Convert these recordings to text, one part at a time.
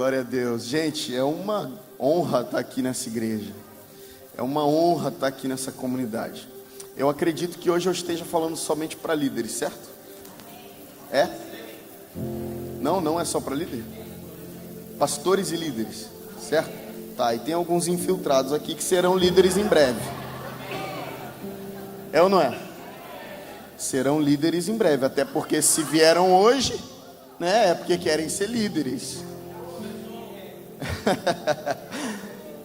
Glória a Deus. Gente, é uma honra estar aqui nessa igreja. É uma honra estar aqui nessa comunidade. Eu acredito que hoje eu esteja falando somente para líderes, certo? É? Não é só para líderes? Pastores e líderes, certo? Tá, e tem alguns infiltrados aqui que serão líderes em breve. É ou não é? Serão líderes em breve, até porque se vieram hoje, né, é porque querem ser líderes.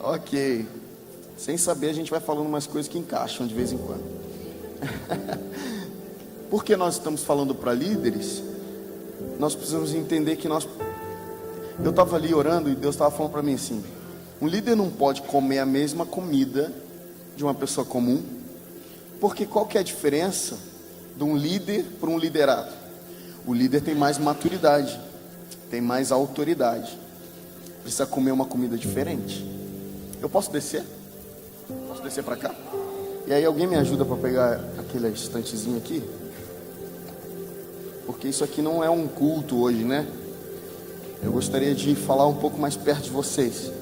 Ok. Sem saber, a gente vai falando umas coisas que encaixam de vez em quando. Porque nós estamos falando para líderes, nós precisamos entender que eu estava ali orando e Deus estava falando para mim assim: um líder não pode comer a mesma comida de uma pessoa comum, porque qual que é a diferença de um líder para um liderado? O líder tem mais maturidade, tem mais autoridade, precisa comer uma comida diferente. Eu posso descer? Posso descer para cá? E aí alguém me ajuda para pegar aquele estantezinho aqui? Porque isso aqui não é um culto hoje, né? Eu gostaria de falar um pouco mais perto de vocês.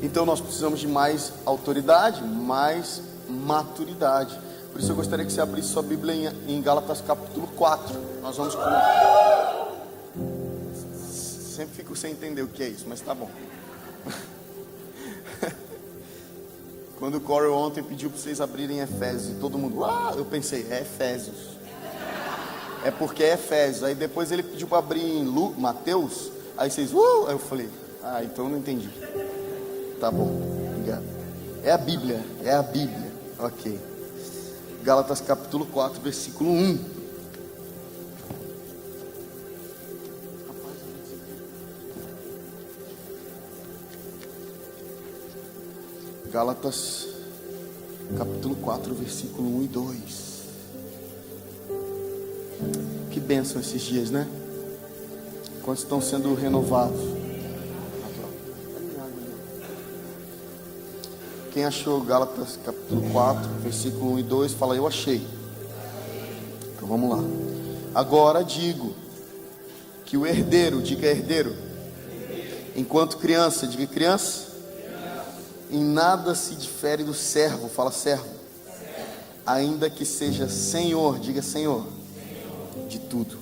Então nós precisamos de mais autoridade, mais maturidade. Por isso eu gostaria que você abrisse sua Bíblia em Gálatas capítulo 4. Nós vamos Sempre fico sem entender o que é isso, mas tá bom. Quando o Corey ontem pediu para vocês abrirem Efésios, e todo mundo, eu pensei, é Efésios. É porque é Efésios. Aí depois ele pediu para abrir em Mateus, aí vocês, aí eu falei, então eu não entendi. Tá bom, obrigado. É a Bíblia, ok. Gálatas capítulo 4, versículo 1. Gálatas capítulo 4, versículo 1 e 2. Que bênção esses dias, né? Quantos estão sendo renovados? Quem achou Gálatas capítulo 4, versículo 1 e 2, fala: eu achei. Então vamos lá. Agora digo que o herdeiro, diga herdeiro, enquanto criança, diga criança, em nada se difere do servo, fala servo, ainda que seja senhor, diga senhor, de tudo.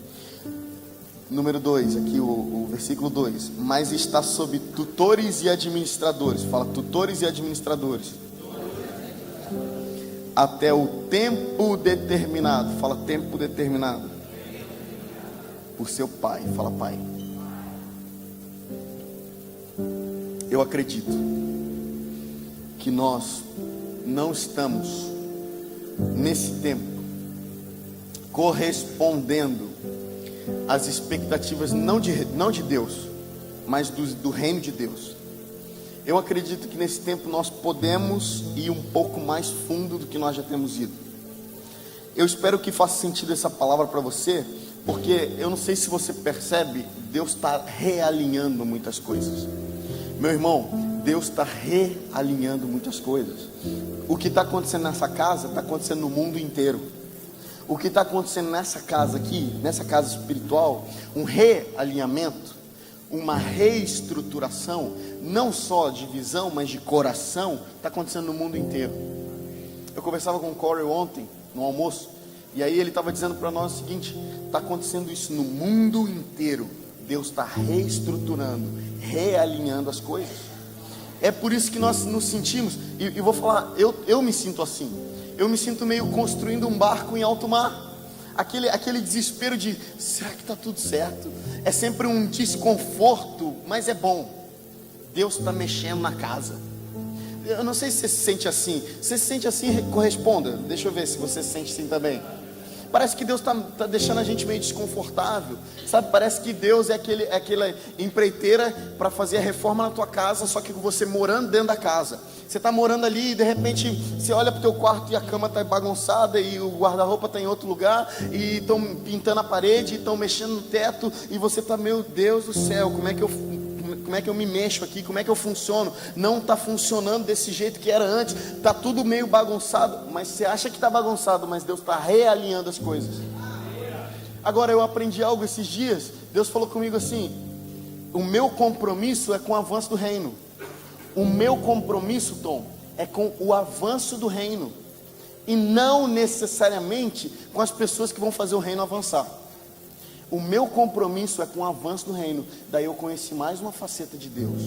Número 2, aqui o versículo 2, mas está sob tutores e administradores, fala tutores e administradores, até o tempo determinado, fala tempo determinado, por seu pai, fala pai. Eu acredito que nós não estamos nesse tempo correspondendo às expectativas não de Deus, mas do reino de Deus. Eu acredito que nesse tempo nós podemos ir um pouco mais fundo do que nós já temos ido. Eu espero que faça sentido essa palavra para você, porque eu não sei se você percebe, Deus está realinhando muitas coisas. Meu irmão, Deus está realinhando muitas coisas. O que está acontecendo nessa casa, está acontecendo no mundo inteiro. O que está acontecendo nessa casa aqui, nessa casa espiritual, um realinhamento, uma reestruturação, não só de visão, mas de coração, está acontecendo no mundo inteiro. Eu conversava com o Corey ontem, no almoço, e aí ele estava dizendo para nós o seguinte: está acontecendo isso no mundo inteiro. Deus está reestruturando, realinhando as coisas. É por isso que nós nos sentimos, e vou falar, eu me sinto assim. Eu me sinto meio construindo um barco em alto mar. Aquele desespero de, será que está tudo certo? É sempre um desconforto, mas é bom. Deus está mexendo na casa. Eu não sei se você se sente assim. Se você se sente assim, corresponda. Deixa eu ver se você se sente assim também. Parece que Deus está deixando a gente meio desconfortável, sabe? Parece que Deus é aquela empreiteira para fazer a reforma na tua casa, só que você morando dentro da casa. Você está morando ali e de repente você olha para o teu quarto e a cama está bagunçada e o guarda-roupa está em outro lugar e estão pintando a parede, estão mexendo no teto e você está, meu Deus do céu, como é que eu me mexo aqui, como é que eu funciono? Não está funcionando desse jeito que era antes, está tudo meio bagunçado, mas você acha que está bagunçado, mas Deus está realinhando as coisas. Agora eu aprendi algo esses dias. Deus falou comigo assim: o meu compromisso é com o avanço do reino. O meu compromisso, Tom, é com o avanço do reino, e não necessariamente com as pessoas que vão fazer o reino avançar. O meu compromisso é com o avanço do reino. Daí eu conheci mais uma faceta de Deus.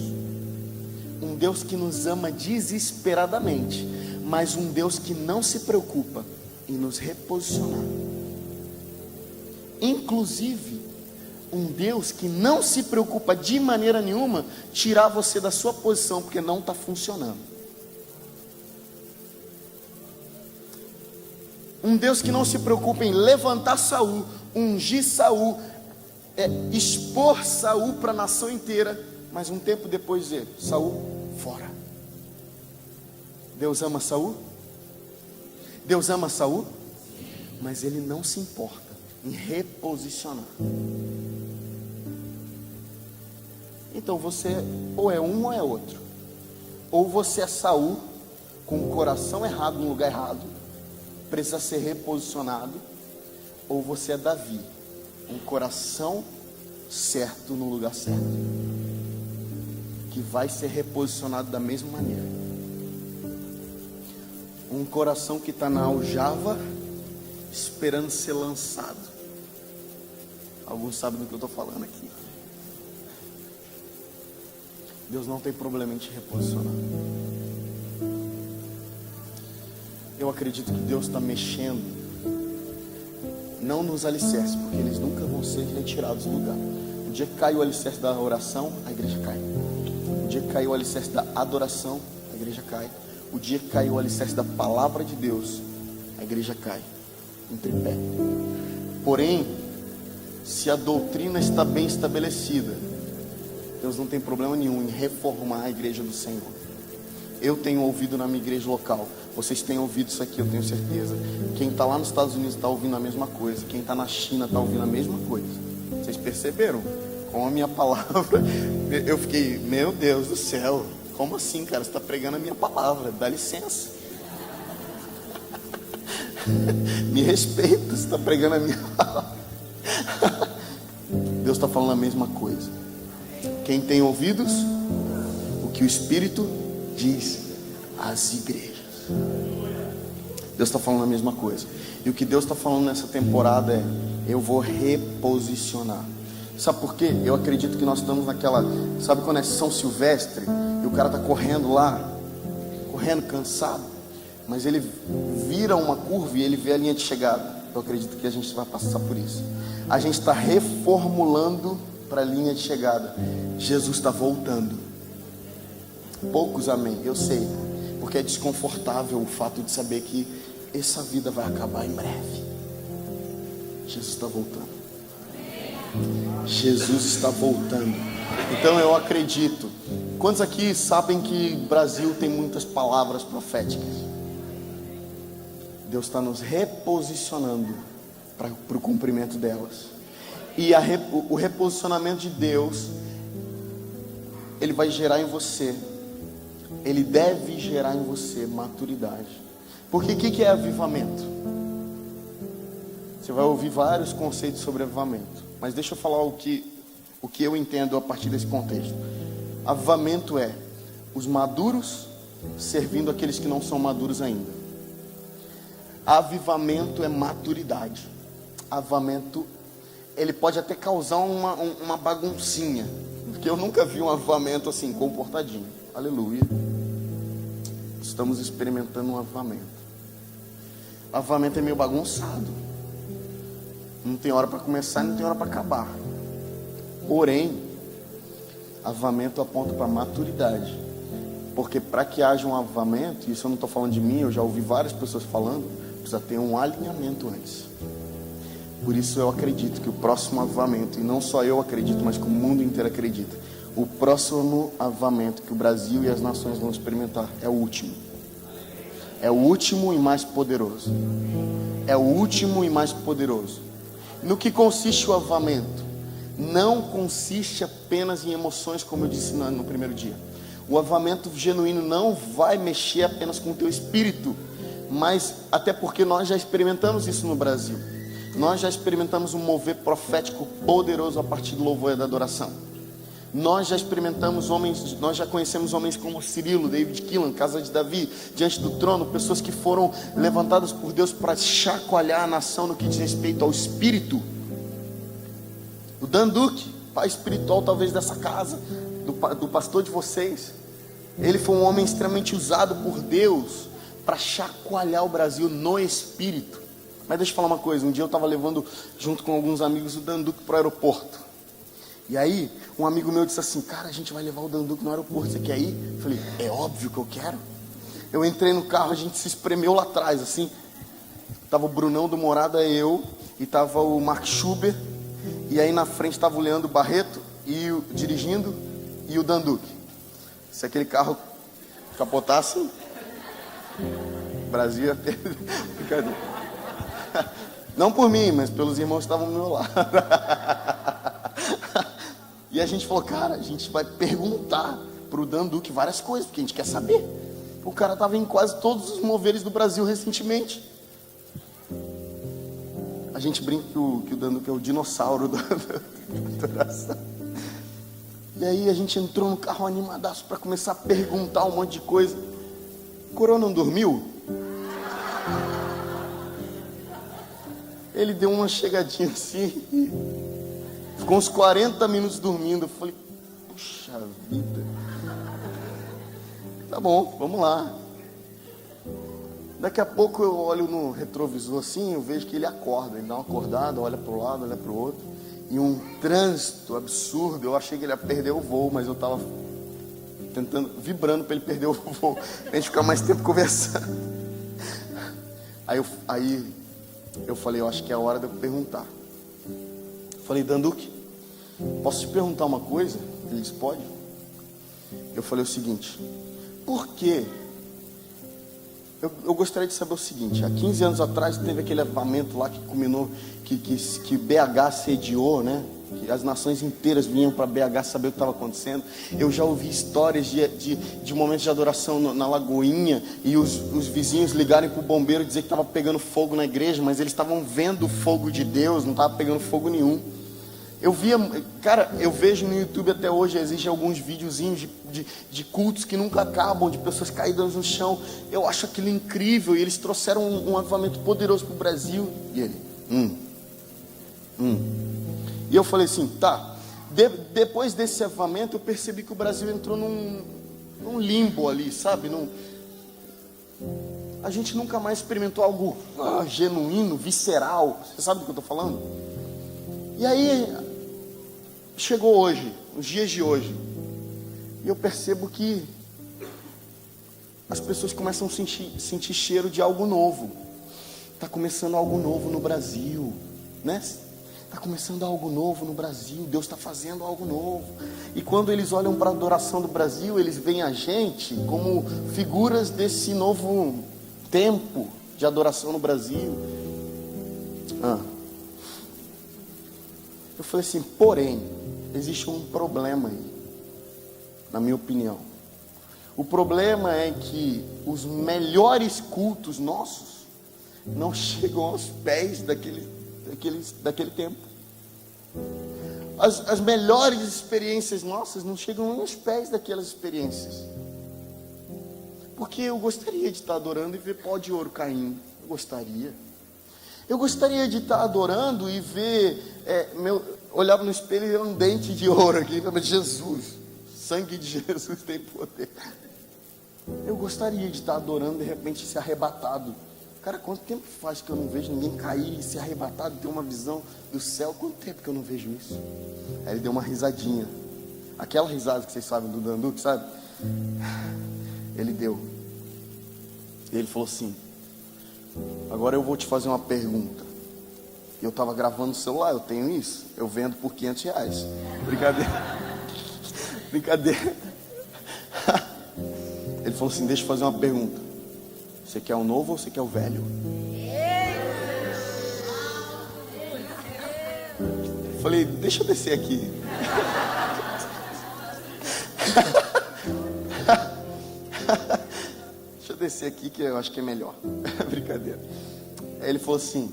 Um Deus que nos ama desesperadamente, mas um Deus que não se preocupa em nos reposicionar. Inclusive, um Deus que não se preocupa de maneira nenhuma tirar você da sua posição, porque não está funcionando. Um Deus que não se preocupa em levantar Saul, ungir Saul, expor Saul para a nação inteira, mas um tempo depois dizer: Saul, fora. Deus ama Saul? Deus ama Saul? Mas Ele não se importa em reposicionar. Então você ou é um ou é outro. Ou você é Saul com o coração errado no lugar errado, precisa ser reposicionado. Ou você é Davi, um coração certo no lugar certo, que vai ser reposicionado da mesma maneira. Um coração que está na aljava, esperando ser lançado. Alguns sabem do que eu estou falando aqui. Deus não tem problema em te reposicionar. Eu acredito que Deus está mexendo, não nos alicerces, porque eles nunca vão ser retirados do lugar. O dia que caiu o alicerce da oração, a igreja cai. O dia que caiu o alicerce da adoração, a igreja cai. O dia que caiu o alicerce da palavra de Deus, a igreja cai em tripé. Porém, se a doutrina está bem estabelecida, Deus não tem problema nenhum em reformar a igreja do Senhor. Eu tenho ouvido na minha igreja local, vocês têm ouvido isso aqui, eu tenho certeza. Quem está lá nos Estados Unidos está ouvindo a mesma coisa. Quem está na China está ouvindo a mesma coisa. Vocês perceberam? Com a minha palavra, eu fiquei: meu Deus do céu, como assim, cara? Você está pregando a minha palavra, dá licença. Me respeita, você está pregando a minha palavra. Deus está falando a mesma coisa. Quem tem ouvidos, o que o Espírito diz às igrejas. Deus está falando a mesma coisa. E o que Deus está falando nessa temporada é: eu vou reposicionar. Sabe por quê? Eu acredito que nós estamos naquela... Sabe quando é São Silvestre e o cara está correndo lá, correndo cansado, mas ele vira uma curva e ele vê a linha de chegada. Eu acredito que a gente vai passar por isso. A gente está reformulando para a linha de chegada. Jesus está voltando. Poucos amém, eu sei, porque é desconfortável o fato de saber que essa vida vai acabar em breve. Jesus está voltando. Jesus está voltando. Então eu acredito. Quantos aqui sabem que o Brasil tem muitas palavras proféticas? Deus está nos reposicionando para o cumprimento delas. E o reposicionamento de Deus, ele vai gerar em você, ele deve gerar em você maturidade. Porque o que é avivamento? Você vai ouvir vários conceitos sobre avivamento, mas deixa eu falar o que eu entendo a partir desse contexto. Avivamento é os maduros servindo aqueles que não são maduros ainda. Avivamento é maturidade. Avivamento, ele pode até causar uma baguncinha, porque eu nunca vi um avivamento assim, comportadinho. Aleluia. Estamos experimentando um avivamento. Avivamento é meio bagunçado. Não tem hora para começar, não tem hora para acabar. Porém, avivamento aponta para maturidade. Porque para que haja um avivamento, isso eu não estou falando de mim, eu já ouvi várias pessoas falando, precisa ter um alinhamento antes. Por isso eu acredito que o próximo avivamento, e não só eu acredito, mas que o mundo inteiro acredita, o próximo avivamento que o Brasil e as nações vão experimentar é o último. É o último e mais poderoso. É o último e mais poderoso. No que consiste o avivamento? Não consiste apenas em emoções, como eu disse no primeiro dia. O avivamento genuíno não vai mexer apenas com o teu espírito, mas até porque nós já experimentamos isso no Brasil. Nós já experimentamos um mover profético poderoso a partir do louvor e da adoração. Nós já experimentamos homens, nós já conhecemos homens como Cirilo, David Keelan, Casa de Davi, Diante do Trono, pessoas que foram levantadas por Deus para chacoalhar a nação no que diz respeito ao espírito. O Dan Duque, pai espiritual talvez dessa casa, do pastor de vocês, ele foi um homem extremamente usado por Deus para chacoalhar o Brasil no espírito. Mas deixa eu falar uma coisa, um dia eu estava levando junto com alguns amigos o Dan Duque para o aeroporto. E aí, um amigo meu disse assim: cara, a gente vai levar o Dan Duque no aeroporto, você quer ir? Eu falei, é óbvio que eu quero. Eu entrei no carro, a gente se espremeu lá atrás, assim. Tava o Brunão do Morada, eu, e tava o Mark Schubert. E aí na frente tava o Leandro Barreto, dirigindo, e o Dan Duque. Se aquele carro capotasse, o Brasil ia perder. Brincadeira. Não por mim, mas pelos irmãos que estavam do meu lado. E a gente falou, cara, a gente vai perguntar pro Dan Duque várias coisas, porque a gente quer saber. O cara estava em quase todos os moveres do Brasil recentemente. A gente brinca que o Dan Duque é o dinossauro da adoração. E aí a gente entrou no carro animadaço para começar a perguntar um monte de coisa. O Coroa não dormiu? Ele deu uma chegadinha assim e ficou uns 40 minutos dormindo. Eu falei, puxa vida. Tá bom, vamos lá. Daqui a pouco eu olho no retrovisor assim, eu vejo que ele acorda. Ele dá uma acordada, olha para o lado, olha para o outro. E um trânsito absurdo. Eu achei que ele ia perder o voo, mas eu estava vibrando para ele perder o voo, para a gente ficar mais tempo conversando. Aí eu falei, eu acho que é a hora de eu perguntar. Falei, Dan Duque, posso te perguntar uma coisa? Ele disse, pode. Eu falei o seguinte, por que? Eu gostaria de saber o seguinte, há 15 anos atrás teve aquele avivamento lá que culminou, que BH sediou, né? Que as nações inteiras vinham para BH saber o que estava acontecendo. Eu já ouvi histórias de momentos de adoração na Lagoinha, e os vizinhos ligarem para o bombeiro e dizer que estava pegando fogo na igreja, mas eles estavam vendo o fogo de Deus, não estava pegando fogo nenhum. Eu vejo no YouTube até hoje, existem alguns videozinhos de cultos que nunca acabam, de pessoas caídas no chão. Eu acho aquilo incrível, e eles trouxeram um avivamento poderoso para o Brasil. E ele, E eu falei assim, tá, depois desse avivamento eu percebi que o Brasil entrou num limbo ali, sabe? A gente nunca mais experimentou algo genuíno, visceral. Você sabe do que eu estou falando? E aí, chegou hoje, os dias de hoje, e eu percebo que as pessoas começam a sentir cheiro de algo novo. Está começando algo novo no Brasil, né? Está começando algo novo no Brasil, Deus está fazendo algo novo. E quando eles olham para a adoração do Brasil, eles veem a gente como figuras desse novo tempo de adoração no Brasil. Eu falei assim, porém, existe um problema aí, na minha opinião. O problema é que os melhores cultos nossos não chegam aos pés daquele tempo. As melhores experiências nossas não chegam nem aos pés daquelas experiências. Porque eu gostaria de estar adorando e ver pó de ouro caindo. Eu gostaria de estar adorando e ver, olhava no espelho e ver um dente de ouro aqui, falando, Jesus, sangue de Jesus tem poder. Eu gostaria de estar adorando e de repente ser arrebatado. Cara, quanto tempo faz que eu não vejo ninguém cair e ser arrebatado, ter uma visão do céu? Quanto tempo que eu não vejo isso? Aí ele deu uma risadinha, aquela risada que vocês sabem do Dan Duque, sabe? Ele deu. E ele falou assim, agora eu vou te fazer uma pergunta. Eu estava gravando no celular, eu tenho isso, eu vendo por R$500. Brincadeira. Ele falou assim, deixa eu fazer uma pergunta. Você quer o novo ou você quer o velho? Eu falei, deixa eu descer aqui. Deixa eu descer aqui que eu acho que é melhor. Brincadeira. Aí ele falou assim,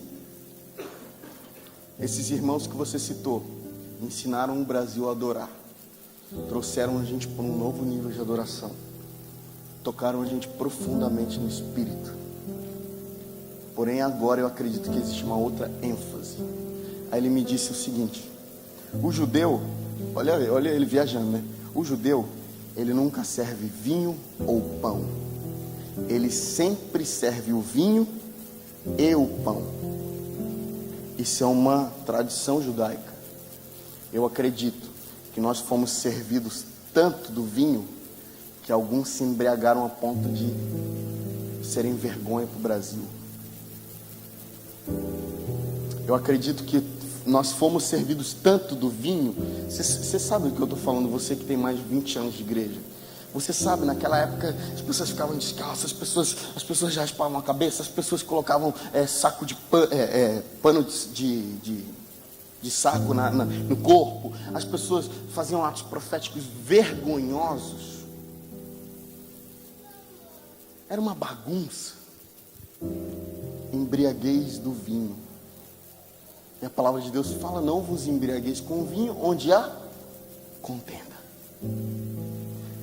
Esses irmãos que você citou ensinaram o Brasil a adorar, trouxeram a gente para um novo nível de adoração, tocaram a gente profundamente no espírito. Porém agora eu acredito que existe uma outra ênfase. Aí ele me disse o seguinte: o judeu, olha ele viajando, né? O judeu, ele nunca serve vinho ou pão, ele sempre serve o vinho e o pão. Isso é uma tradição judaica. Eu acredito que nós fomos servidos tanto do vinho que alguns se embriagaram a ponto de serem vergonha para o Brasil. Eu acredito que nós fomos servidos tanto do vinho. Você sabe do que eu estou falando, você que tem mais de 20 anos de igreja. Você sabe, naquela época as pessoas ficavam descalças, as pessoas já raspavam a cabeça, as pessoas colocavam saco de pano de saco no corpo, as pessoas faziam atos proféticos vergonhosos. Era uma bagunça. Embriaguez do vinho. E a palavra de Deus fala: não vos embriagueis com o vinho, onde há contenda.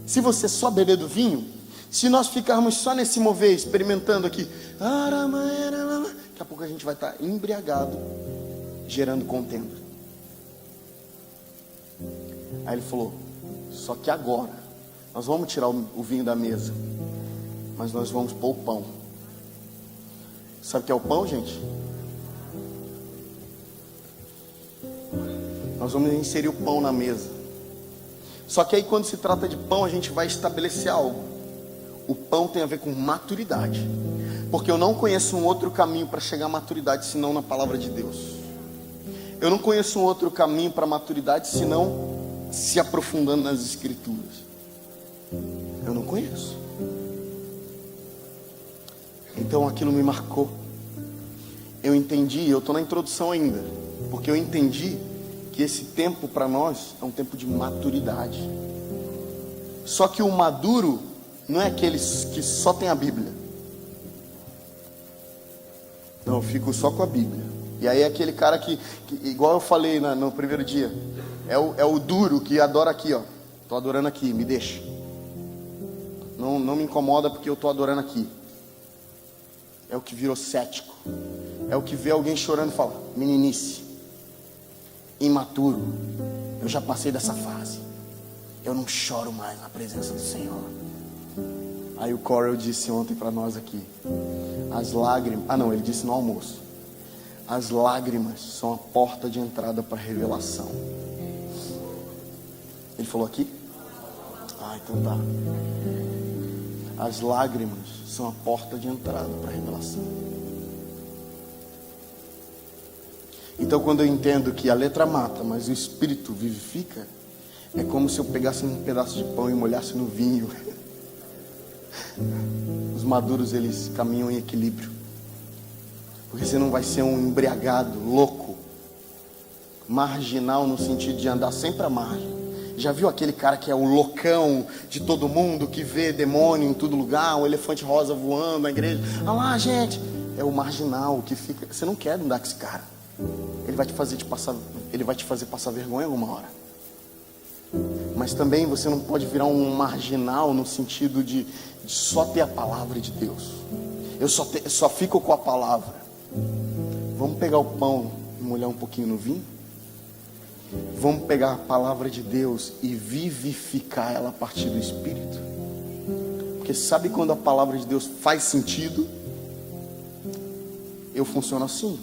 Se você só beber do vinho, se nós ficarmos só nesse mover, experimentando aqui, daqui a pouco a gente vai estar embriagado, gerando contenda. Aí ele falou: só que agora nós vamos tirar o vinho da mesa, mas nós vamos pôr o pão. Sabe o que é o pão, gente? Nós vamos inserir o pão na mesa. Só que aí quando se trata de pão, a gente vai estabelecer algo. O pão tem a ver com maturidade, porque eu não conheço um outro caminho para chegar à maturidade senão na palavra de Deus. Eu não conheço um outro caminho para a maturidade senão se aprofundando nas escrituras. Eu não conheço. Então aquilo me marcou. Eu entendi, eu estou na introdução ainda, porque eu entendi que esse tempo para nós é um tempo de maturidade. Só que o maduro não é aquele que só tem a Bíblia. Não, eu fico só com a Bíblia. E aí é aquele cara que igual eu falei no primeiro dia, é o duro que adora aqui, ó. Estou adorando aqui, me deixa. Não me incomoda porque eu estou adorando aqui. É o que virou cético. É o que vê alguém chorando e fala: meninice, imaturo. Eu já passei dessa fase. Eu não choro mais na presença do Senhor. Aí o Corel disse ontem para nós aqui: as lágrimas... ele disse no almoço: as lágrimas são a porta de entrada para a revelação. Ele falou aqui? Então tá. As lágrimas são a porta de entrada para a revelação. Então quando eu entendo que a letra mata, mas o espírito vivifica, é como se eu pegasse um pedaço de pão e molhasse no vinho. Os maduros, eles caminham em equilíbrio, porque você não vai ser um embriagado, louco, marginal, no sentido de andar sempre à margem. Já viu aquele cara que é o loucão de todo mundo, que vê demônio em todo lugar, um elefante rosa voando na igreja? Ah lá, gente, é o marginal que fica. Você não quer andar com esse cara. Ele vai te fazer passar vergonha alguma hora. Mas também você não pode virar um marginal no sentido de só ter a palavra de Deus. Eu só fico com a palavra. Vamos pegar o pão e molhar um pouquinho no vinho? Vamos pegar a palavra de Deus e vivificar ela a partir do Espírito? Porque sabe quando a palavra de Deus faz sentido? Eu funciono assim.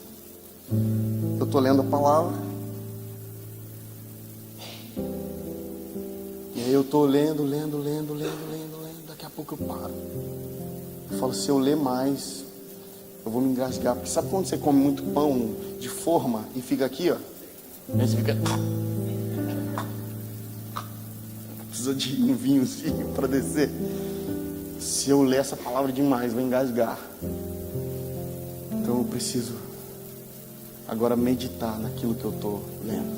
Eu estou lendo a palavra, e aí eu estou lendo. Daqui a pouco eu paro. Eu falo: se eu ler mais, eu vou me engasgar. Porque sabe quando você come muito pão de forma e fica aqui, ó? Aí você fica... precisa de um vinhozinho para descer. Se eu ler essa palavra demais, vou engasgar. Então eu preciso agora meditar naquilo que eu estou lendo.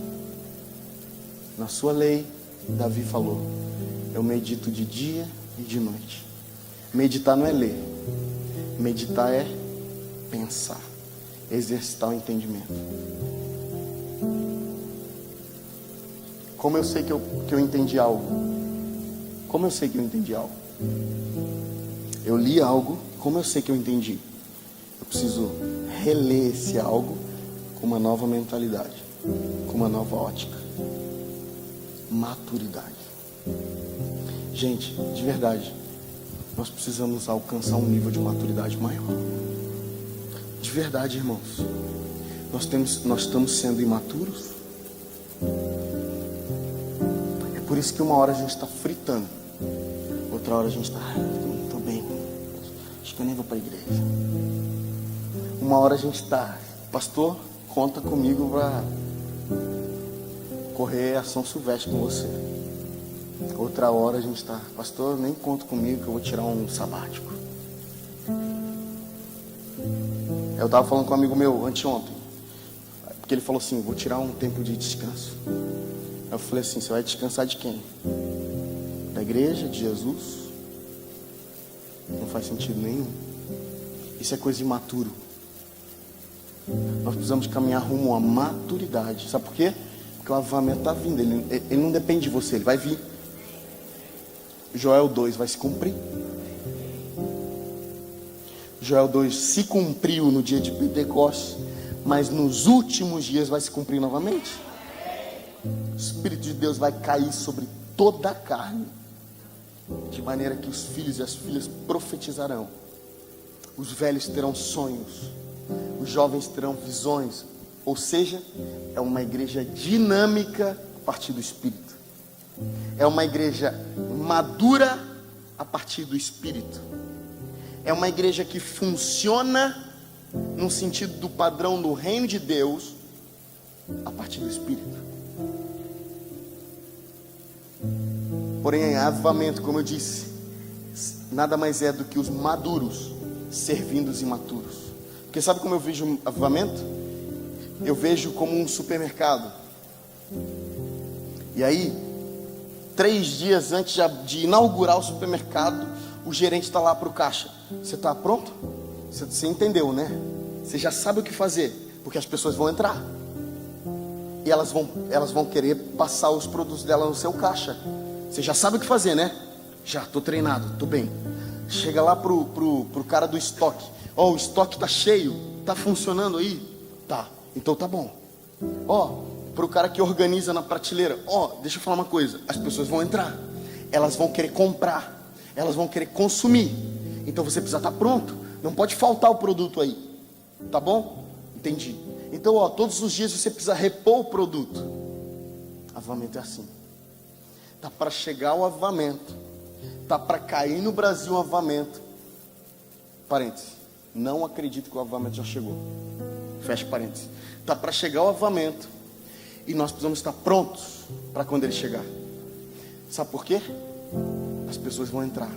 Na sua lei, Davi falou: eu medito de dia e de noite. Meditar não é ler. Meditar é pensar, exercitar o entendimento. Como eu sei que eu entendi algo? Como eu sei que eu entendi algo? Eu li algo, como eu sei que eu entendi? Eu preciso reler esse algo com uma nova mentalidade, com uma nova ótica. Maturidade. Gente, de verdade, nós precisamos alcançar um nível de maturidade maior. De verdade, irmãos. Nós estamos sendo imaturos. É por isso que uma hora a gente está fritando, outra hora a gente está, não estou bem, acho que eu nem vou para a igreja. Uma hora a gente está, pastor, conta comigo para correr a São Silvestre com você. Outra hora a gente está, pastor, nem conta comigo que eu vou tirar um sabático. Eu estava falando com um amigo meu anteontem, porque ele falou assim, vou tirar um tempo de descanso. Eu falei assim, você vai descansar de quem? Da igreja, de Jesus? Não faz sentido nenhum. Isso é coisa de imaturo. Nós precisamos caminhar rumo à maturidade. Sabe por quê? Porque o avivamento está vindo. Ele não depende de você, ele vai vir. Joel 2 vai se cumprir. Joel 2 se cumpriu no dia de Pentecostes, mas nos últimos dias vai se cumprir novamente. O Espírito de Deus vai cair sobre toda a carne, de maneira que os filhos e as filhas profetizarão, os velhos terão sonhos, os jovens terão visões. Ou seja, é uma igreja dinâmica a partir do Espírito. É uma igreja madura a partir do Espírito. É uma igreja que funciona no sentido do padrão do reino de Deus a partir do Espírito. Porém, avivamento, como eu disse, nada mais é do que os maduros servindo os imaturos. Porque sabe como eu vejo avivamento? Eu vejo como um supermercado. E aí, 3 dias antes de inaugurar o supermercado, o gerente está lá para o caixa. Você está pronto? Você entendeu, né? Você já sabe o que fazer, porque as pessoas vão entrar. E elas vão querer passar os produtos dela no seu caixa. Você já sabe o que fazer, né? Já, estou treinado, estou bem. Chega lá pro cara do estoque. Ó, o estoque está cheio, está funcionando aí? Tá, então tá bom. Ó, pro cara que organiza na prateleira. Ó, deixa eu falar uma coisa. As pessoas vão entrar. Elas vão querer comprar. Elas vão querer consumir. Então você precisa estar pronto. Não pode faltar o produto aí. Tá bom? Entendi. Então, ó, todos os dias você precisa repor o produto. Avivamento é assim. Tá para chegar o avivamento. Tá para cair no Brasil o avivamento. Parênteses. Não acredito que o avivamento já chegou. Fecha parênteses. Tá para chegar o avivamento. E nós precisamos estar prontos para quando ele chegar. Sabe por quê? As pessoas vão entrar.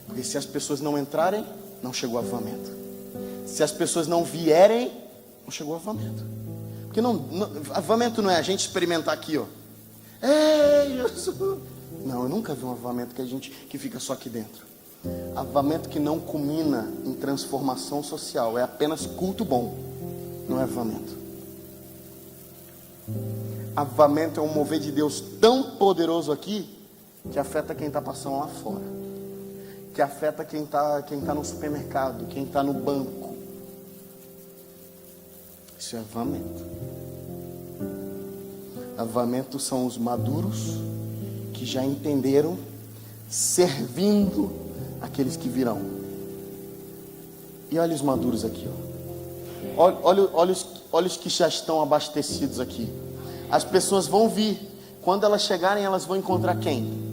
Porque se as pessoas não entrarem, não chegou o avivamento. Se as pessoas não vierem, não chegou o avivamento. Porque avivamento não é a gente experimentar aqui, ó. Ei, Jesus. Não, eu nunca vi um avivamento que fica só aqui dentro. Avivamento que não culmina em transformação social. É apenas culto bom. Não é avivamento. Avivamento é um mover de Deus tão poderoso aqui, que afeta quem está passando lá fora, que afeta quem tá no supermercado, quem está no banco. Isso é avivamento. Avivamento são os maduros que já entenderam, servindo aqueles que virão. E olha os maduros aqui, ó. Olha os que já estão abastecidos aqui. As pessoas vão vir. Quando elas chegarem, elas vão encontrar quem?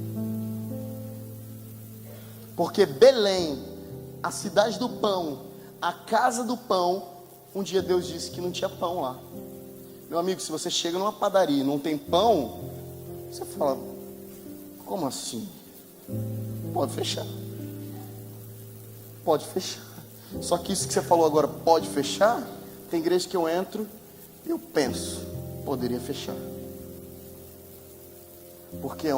Porque Belém, a cidade do pão, a casa do pão, um dia Deus disse que não tinha pão lá. Meu amigo, se você chega numa padaria e não tem pão, você fala, como assim? Pode fechar. Pode fechar. Só que isso que você falou agora, pode fechar, tem igreja que eu entro e eu penso, poderia fechar. Porque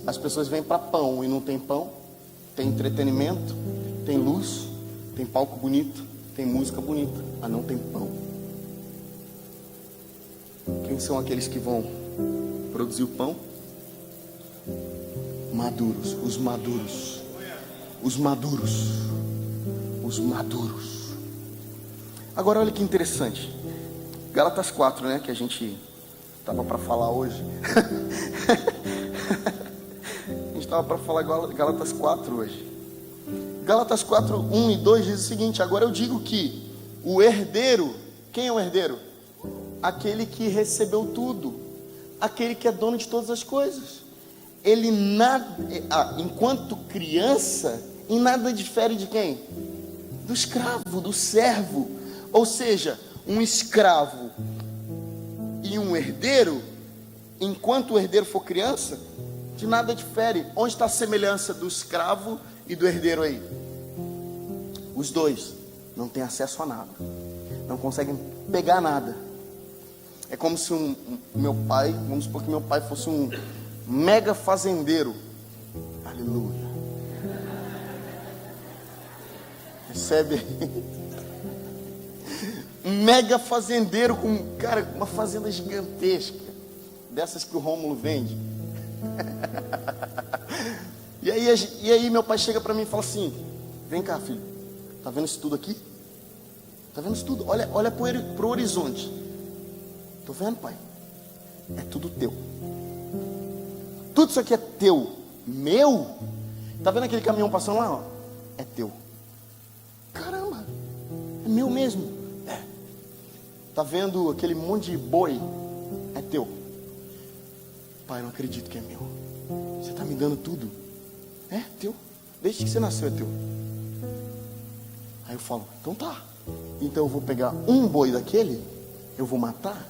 as pessoas vêm para pão e não tem pão. Tem entretenimento, tem luz, tem palco bonito, tem música bonita, mas não tem pão. Quem são aqueles que vão produzir o pão? Maduros, os maduros. Os maduros. Os maduros. Agora olha que interessante. Gálatas 4, né? Que a gente estava para falar hoje. A gente estava para falar Gálatas 4 hoje. Gálatas 4, 1 e 2 diz o seguinte: agora eu digo que o herdeiro, quem é o herdeiro? Aquele que recebeu tudo, aquele que é dono de todas as coisas. Ele enquanto criança, em nada difere de quem? Do escravo, do servo. Ou seja, um escravo e um herdeiro, enquanto o herdeiro for criança, de nada difere. Onde está a semelhança do escravo e do herdeiro aí? Os dois não têm acesso a nada, não conseguem pegar nada. É como se meu pai, vamos supor que meu pai fosse um mega fazendeiro. Aleluia. Recebe aí. Um mega fazendeiro com, cara, uma fazenda gigantesca, dessas que o Rômulo vende. E aí meu pai chega para mim e fala assim: vem cá, filho, tá vendo isso tudo aqui? Tá vendo isso tudo? Olha pro horizonte. Tô vendo, pai? É tudo teu. Tudo isso aqui é teu. Meu? Tá vendo aquele caminhão passando lá, ó? É teu. Caramba, é meu mesmo. É. Tá vendo aquele monte de boi? É teu. Pai, eu não acredito que é meu. Você tá me dando tudo. É teu. Desde que você nasceu é teu. Aí eu falo: então tá. Então eu vou pegar um boi daquele, eu vou matar,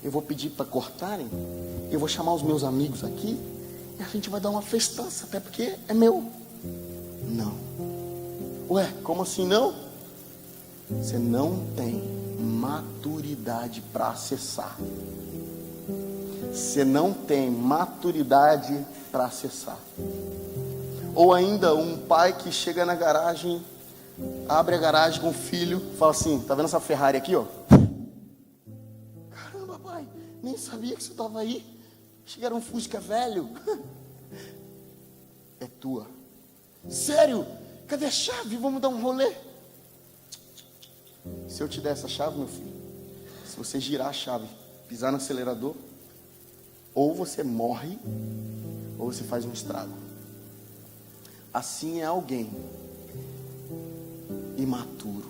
eu vou pedir para cortarem, eu vou chamar os meus amigos aqui e a gente vai dar uma festança, até porque é meu. Não. Ué, como assim não? Você não tem maturidade para acessar. Você não tem maturidade para acessar. Ou ainda um pai que chega na garagem, abre a garagem com o filho, fala assim: tá vendo essa Ferrari aqui, ó? Caramba, pai, nem sabia que você estava aí. Chegaram um Fusca velho. É tua. Sério? Cadê a chave? Vamos dar um rolê. Se eu te der essa chave, meu filho, se você girar a chave, pisar no acelerador, ou você morre, ou você faz um estrago. Assim é alguém imaturo.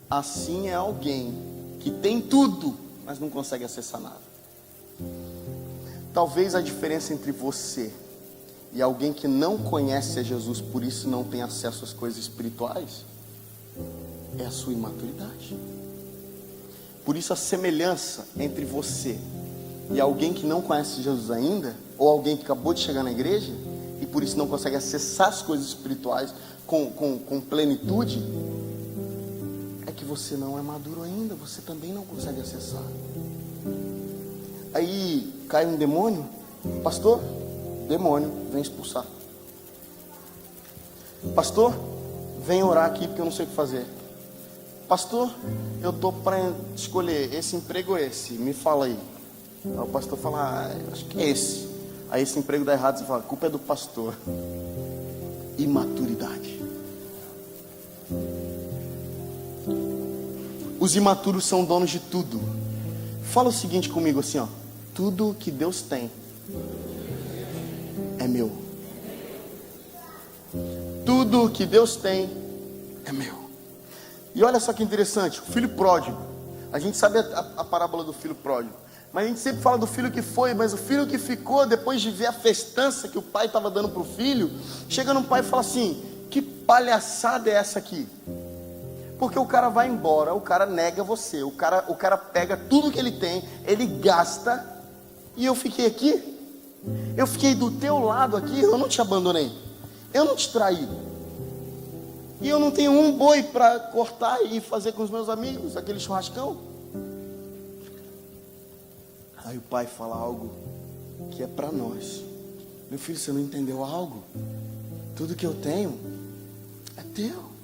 Assim é alguém que tem tudo, mas não consegue acessar nada. Talvez a diferença entre você e alguém que não conhece a Jesus, por isso não tem acesso às coisas espirituais, é a sua imaturidade. Por isso a semelhança entre você e alguém que não conhece Jesus ainda, ou alguém que acabou de chegar na igreja e por isso não consegue acessar as coisas espirituais com plenitude, é que você não é maduro ainda, você também não consegue acessar. Aí cai um demônio: pastor, demônio, vem expulsar. Pastor, vem orar aqui porque eu não sei o que fazer. Pastor, eu estou para escolher esse emprego ou esse, me fala aí. Aí o pastor fala: acho que é esse. Aí esse emprego dá errado, você fala: a culpa é do pastor. Imaturidade. Os imaturos são donos de tudo. Fala o seguinte comigo assim, ó: tudo que Deus tem é meu. Tudo que Deus tem é meu. E olha só que interessante, o filho pródigo. A gente sabe a parábola do filho pródigo, mas a gente sempre fala do filho que foi, mas o filho que ficou, depois de ver a festança que o pai estava dando para o filho, chega no pai e fala assim: que palhaçada é essa aqui? Porque o cara vai embora, o cara nega você, o cara pega tudo que ele tem, ele gasta, e eu fiquei aqui, eu fiquei do teu lado aqui, eu não te abandonei, eu não te traí, e eu não tenho um boi para cortar e fazer com os meus amigos, aquele churrascão. Aí o pai fala algo que é para nós: meu filho, você não entendeu algo? Tudo que eu tenho é teu.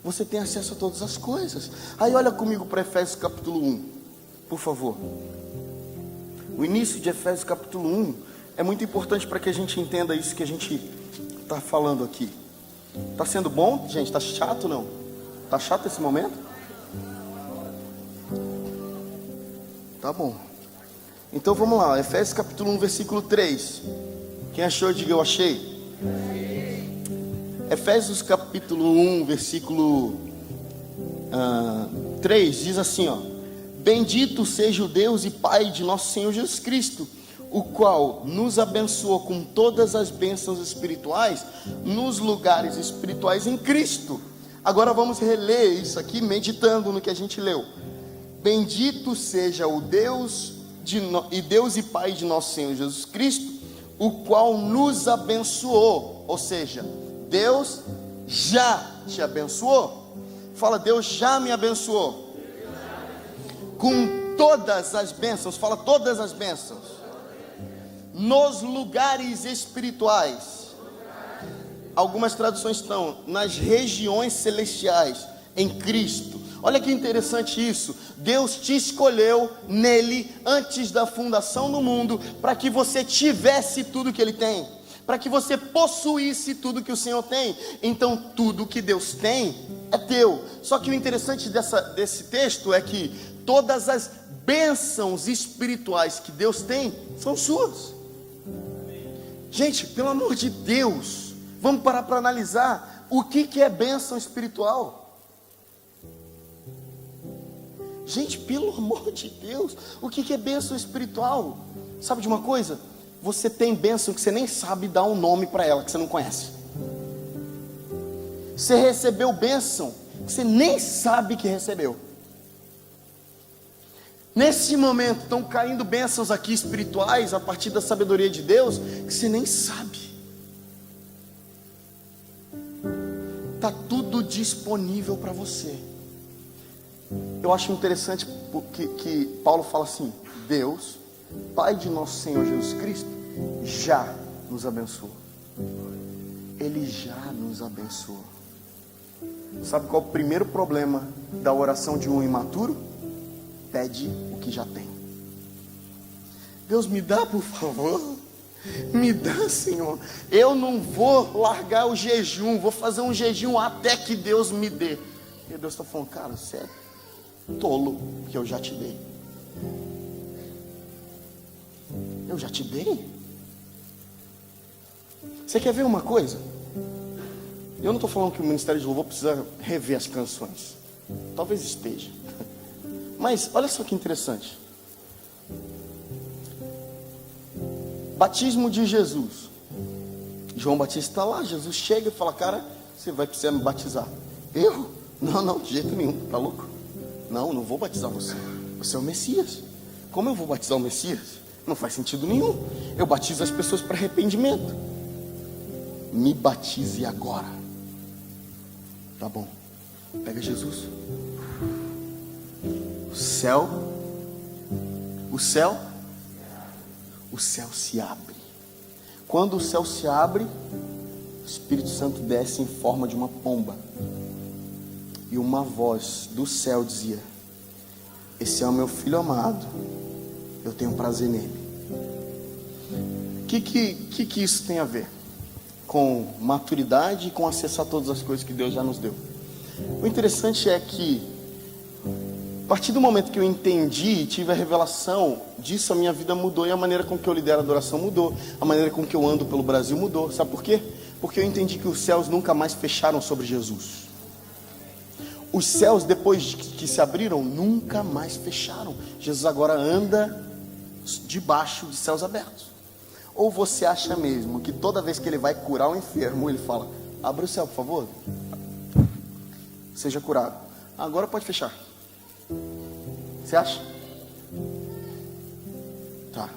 Você tem acesso a todas as coisas. Aí olha comigo para Efésios capítulo 1. por favor. O início de Efésios capítulo 1 é muito importante para que a gente entenda isso que a gente está falando aqui. Está sendo bom, gente? Está chato não? Está chato esse momento? Tá bom. Então vamos lá, Efésios capítulo 1, versículo 3. Quem achou, diga eu achei. Efésios capítulo 1, versículo 3 diz assim, ó: bendito seja o Deus e Pai de nosso Senhor Jesus Cristo, o qual nos abençoou com todas as bênçãos espirituais nos lugares espirituais em Cristo. Agora vamos reler isso aqui, meditando no que a gente leu. Bendito seja o Deus e Pai de nosso Senhor Jesus Cristo, o qual nos abençoou. Ou seja, Deus já te abençoou. Fala, Deus já me abençoou com todas as bênçãos. Fala, todas as bênçãos nos lugares espirituais. Algumas traduções estão nas regiões celestiais em Cristo. Olha que interessante isso. Deus te escolheu nele antes da fundação do mundo para que você tivesse tudo que ele tem, para que você possuísse tudo que o Senhor tem. Então tudo que Deus tem é teu. Só que o interessante desse texto é que todas as bênçãos espirituais que Deus tem são suas. Gente, pelo amor de Deus, vamos parar para analisar o que é bênção espiritual. Gente, pelo amor de Deus, o que é bênção espiritual? Sabe de uma coisa? Você tem bênção que você nem sabe dar um nome para ela, que você não conhece. Você recebeu bênção que você nem sabe que recebeu. Nesse momento estão caindo bênçãos aqui espirituais a partir da sabedoria de Deus que você nem sabe. Está tudo disponível para você. Eu acho interessante que Paulo fala assim: Deus, Pai de nosso Senhor Jesus Cristo, já nos abençoou. Ele já nos abençoou. Sabe qual é o primeiro problema da oração de um imaturo? Pede o que já tem. Deus, me dá, por favor. Me dá, Senhor. Eu não vou largar o jejum, vou fazer um jejum até que Deus me dê. E Deus está falando, cara, você é tolo, que eu já te dei. Eu já te dei. Você quer ver uma coisa? Eu não estou falando que o Ministério de Louvor precisa rever as canções. Talvez esteja. Mas olha só que interessante. Batismo de Jesus. João Batista está lá. Jesus chega e fala, cara, você vai precisar me batizar. Eu? Não, de jeito nenhum. Tá louco? Não vou batizar você. Você é o Messias. Como eu vou batizar o Messias? Não faz sentido nenhum. Eu batizo as pessoas para arrependimento. Me batize agora. Tá bom. Pega Jesus. O céu se abre. Quando o céu se abre, o Espírito Santo desce em forma de uma pomba. E uma voz do céu dizia: esse é o meu filho amado, eu tenho prazer nele. O que isso tem a ver com maturidade e com acessar todas as coisas que Deus já nos deu? O interessante é que a partir do momento que eu entendi e tive a revelação disso, a minha vida mudou e a maneira com que eu lidero a adoração mudou, a maneira com que eu ando pelo Brasil mudou. Sabe por quê? Porque eu entendi que os céus nunca mais fecharam sobre Jesus. Os céus, depois que se abriram, nunca mais fecharam. Jesus agora anda debaixo de céus abertos. Ou você acha mesmo que toda vez que ele vai curar um enfermo, ele fala: abre o céu, por favor, seja curado. Agora pode fechar. Você acha? Tá.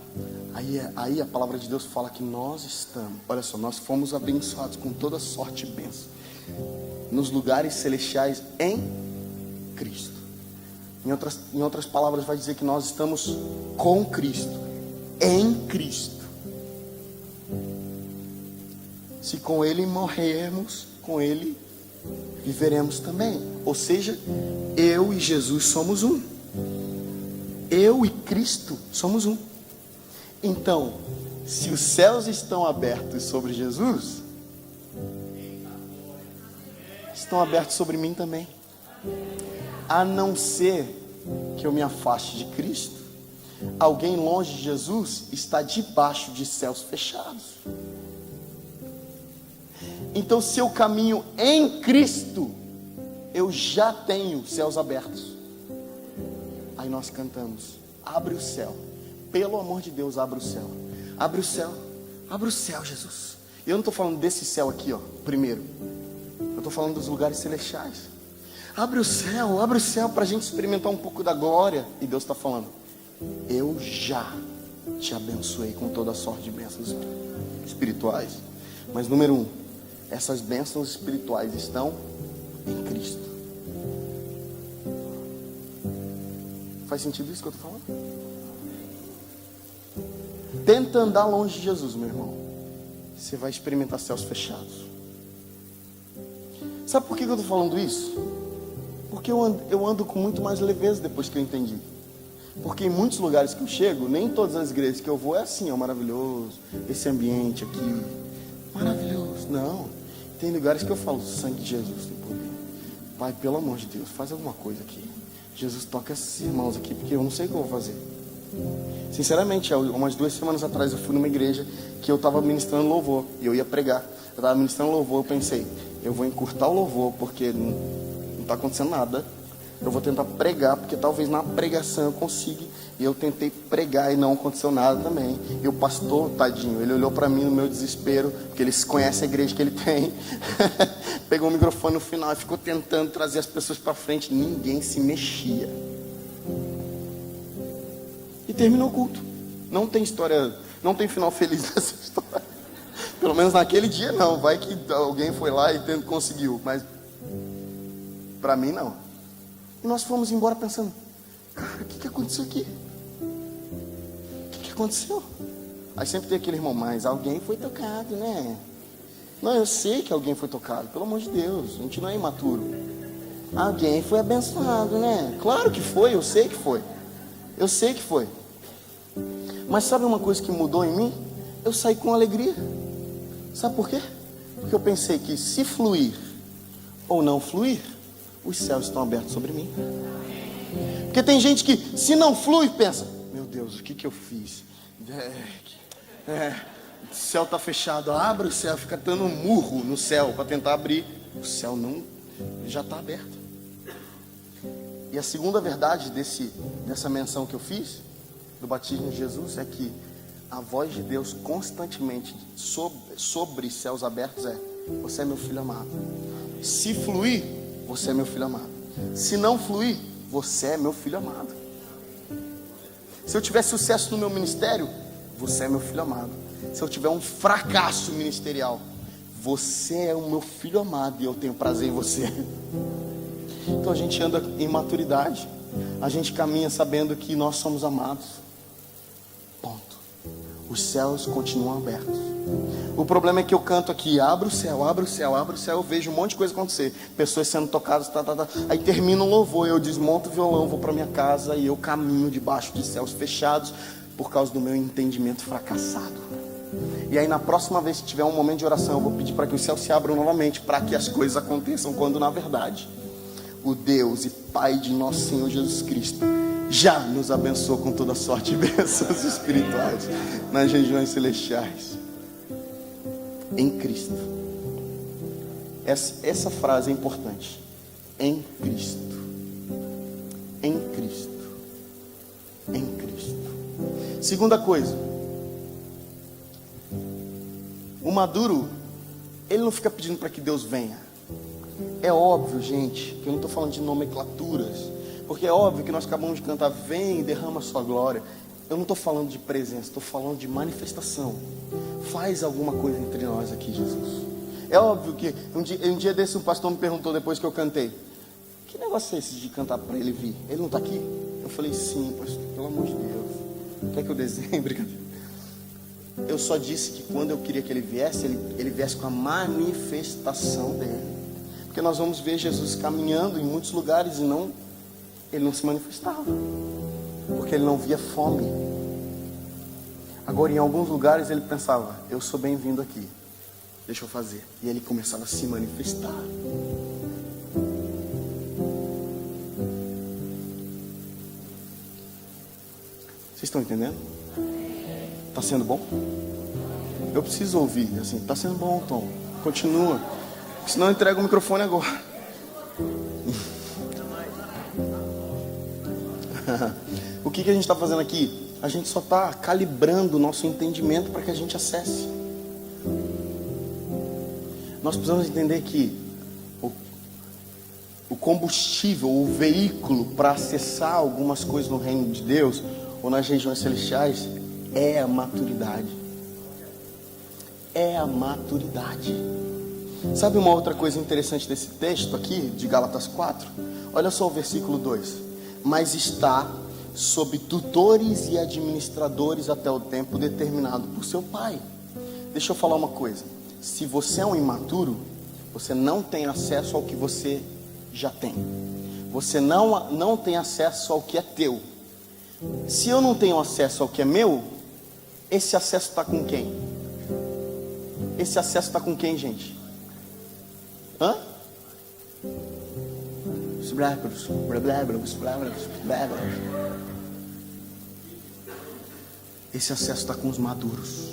Aí a palavra de Deus fala que nós estamos, olha só, nós fomos abençoados com toda sorte de bênção nos lugares celestiais em Cristo. Em outras palavras, vai dizer que nós estamos com Cristo, em Cristo. Se com Ele morrermos, com Ele viveremos também. Ou seja, eu e Jesus somos um. Eu e Cristo somos um. Então, se os céus estão abertos sobre Jesus, estão abertos sobre mim também. A não ser que eu me afaste de Cristo, alguém longe de Jesus está debaixo de céus fechados. Então, se eu caminho em Cristo, eu já tenho céus abertos. Aí nós cantamos: abre o céu, pelo amor de Deus, abre o céu. Abre o céu, Jesus. E eu não estou falando desse céu aqui, ó, primeiro. Eu estou falando dos lugares celestiais. Abre o céu para a gente experimentar um pouco da glória. E Deus está falando: eu já te abençoei com toda sorte de bênçãos espirituais. Mas número 1, essas bênçãos espirituais estão em Cristo. Faz sentido isso que eu estou falando? Tenta andar longe de Jesus, meu irmão. Você vai experimentar céus fechados. Sabe por que eu estou falando isso? Porque eu ando com muito mais leveza depois que eu entendi. Porque em muitos lugares que eu chego, nem todas as igrejas que eu vou é assim, ó, maravilhoso, esse ambiente aqui, maravilhoso. Não, tem lugares que eu falo: sangue de Jesus tem poder. Pai, pelo amor de Deus, faz alguma coisa aqui. Jesus, toca esses irmãos aqui, porque eu não sei o que eu vou fazer. Sinceramente, umas 2 semanas atrás eu fui numa igreja que eu estava ministrando louvor, e eu ia pregar. Eu estava ministrando louvor, eu pensei: eu vou encurtar o louvor, porque não está acontecendo nada. Eu vou tentar pregar, porque talvez na pregação eu consiga. E eu tentei pregar e não aconteceu nada também. E o pastor, tadinho, ele olhou para mim no meu desespero, porque ele conhece a igreja que ele tem. Pegou o microfone no final e ficou tentando trazer as pessoas para frente. Ninguém se mexia. E terminou o culto. Não tem história, não tem final feliz nessa história. Pelo menos naquele dia não. Vai que alguém foi lá e conseguiu. Mas para mim não. E nós fomos embora pensando: cara, o que aconteceu aqui? O que aconteceu? Aí sempre tem aquele irmão: mas alguém foi tocado, né? Não, eu sei que alguém foi tocado, pelo amor de Deus, a gente não é imaturo. Alguém foi abençoado, né? Claro que foi, eu sei que foi. Eu sei que foi. Mas sabe uma coisa que mudou em mim? Eu saí com alegria. Sabe por quê? Porque eu pensei que se fluir ou não fluir, os céus estão abertos sobre mim. Porque tem gente que, se não flui, pensa: meu Deus, o que eu fiz? O céu está fechado. Abre o céu, fica dando um murro no céu para tentar abrir. O céu não, já está aberto. E a segunda verdade dessa menção que eu fiz do batismo de Jesus é que a voz de Deus constantemente sobre céus abertos é: você é meu filho amado. Se fluir, você é meu filho amado. Se não fluir, você é meu filho amado. Se eu tiver sucesso no meu ministério, você é meu filho amado. Se eu tiver um fracasso ministerial, você é o meu filho amado e eu tenho prazer em você. Então a gente anda em maturidade. A gente caminha sabendo que nós somos amados. Ponto. Os céus continuam abertos. O problema é que eu canto aqui: abre o céu, abre o céu, abre o céu. Eu vejo um monte de coisa acontecer, pessoas sendo tocadas, Aí termina um louvor, eu desmonto o violão, vou para minha casa e eu caminho debaixo de céus fechados por causa do meu entendimento fracassado. E aí na próxima vez que tiver um momento de oração, eu vou pedir para que os céus se abram novamente, para que as coisas aconteçam, quando na verdade o Deus e Pai de nosso Senhor Jesus Cristo já nos abençoou com toda sorte de bênçãos espirituais nas regiões celestiais em Cristo. Essa frase é importante: em Cristo, em Cristo, em Cristo. Segunda coisa, o maduro, ele não fica pedindo para que Deus venha. É óbvio, gente, que eu não estou falando de nomenclaturas, porque é óbvio que nós acabamos de cantar: vem e derrama a sua glória. Eu não estou falando de presença, estou falando de manifestação. Faz alguma coisa entre nós aqui, Jesus. É óbvio que um dia desse um pastor me perguntou depois que eu cantei: que negócio é esse de cantar para ele vir? Ele não está aqui? Eu falei: sim, pastor, pelo amor de Deus. Quer que eu desenhe? Brincadeira. Eu só disse que quando eu queria que ele viesse, ele viesse com a manifestação dele. Porque nós vamos ver Jesus caminhando em muitos lugares e ele não se manifestava. porque ele não via fome. Agora, em alguns lugares, ele pensava: eu sou bem-vindo aqui, deixa eu fazer. E ele começava a se manifestar. Vocês estão entendendo? Está sendo bom? Eu preciso ouvir, assim, está sendo bom, Tom. Continua. Senão eu entrego o microfone agora. O que a gente está fazendo aqui? A gente só está calibrando o nosso entendimento para que a gente acesse. Nós precisamos entender que o combustível, o veículo para acessar algumas coisas no reino de Deus ou nas regiões celestiais é a maturidade. É a maturidade. Sabe uma outra coisa interessante desse texto aqui, de Gálatas 4? Olha só o versículo 2. Mas está sob tutores e administradores até o tempo determinado por seu pai. Deixa eu falar uma coisa. Se você é um imaturo, você não tem acesso ao que você já tem. Você não tem acesso ao que é teu. Se eu não tenho acesso ao que é meu, esse acesso está com quem? Esse acesso está com quem, gente? Hã? Esse acesso está com os maduros.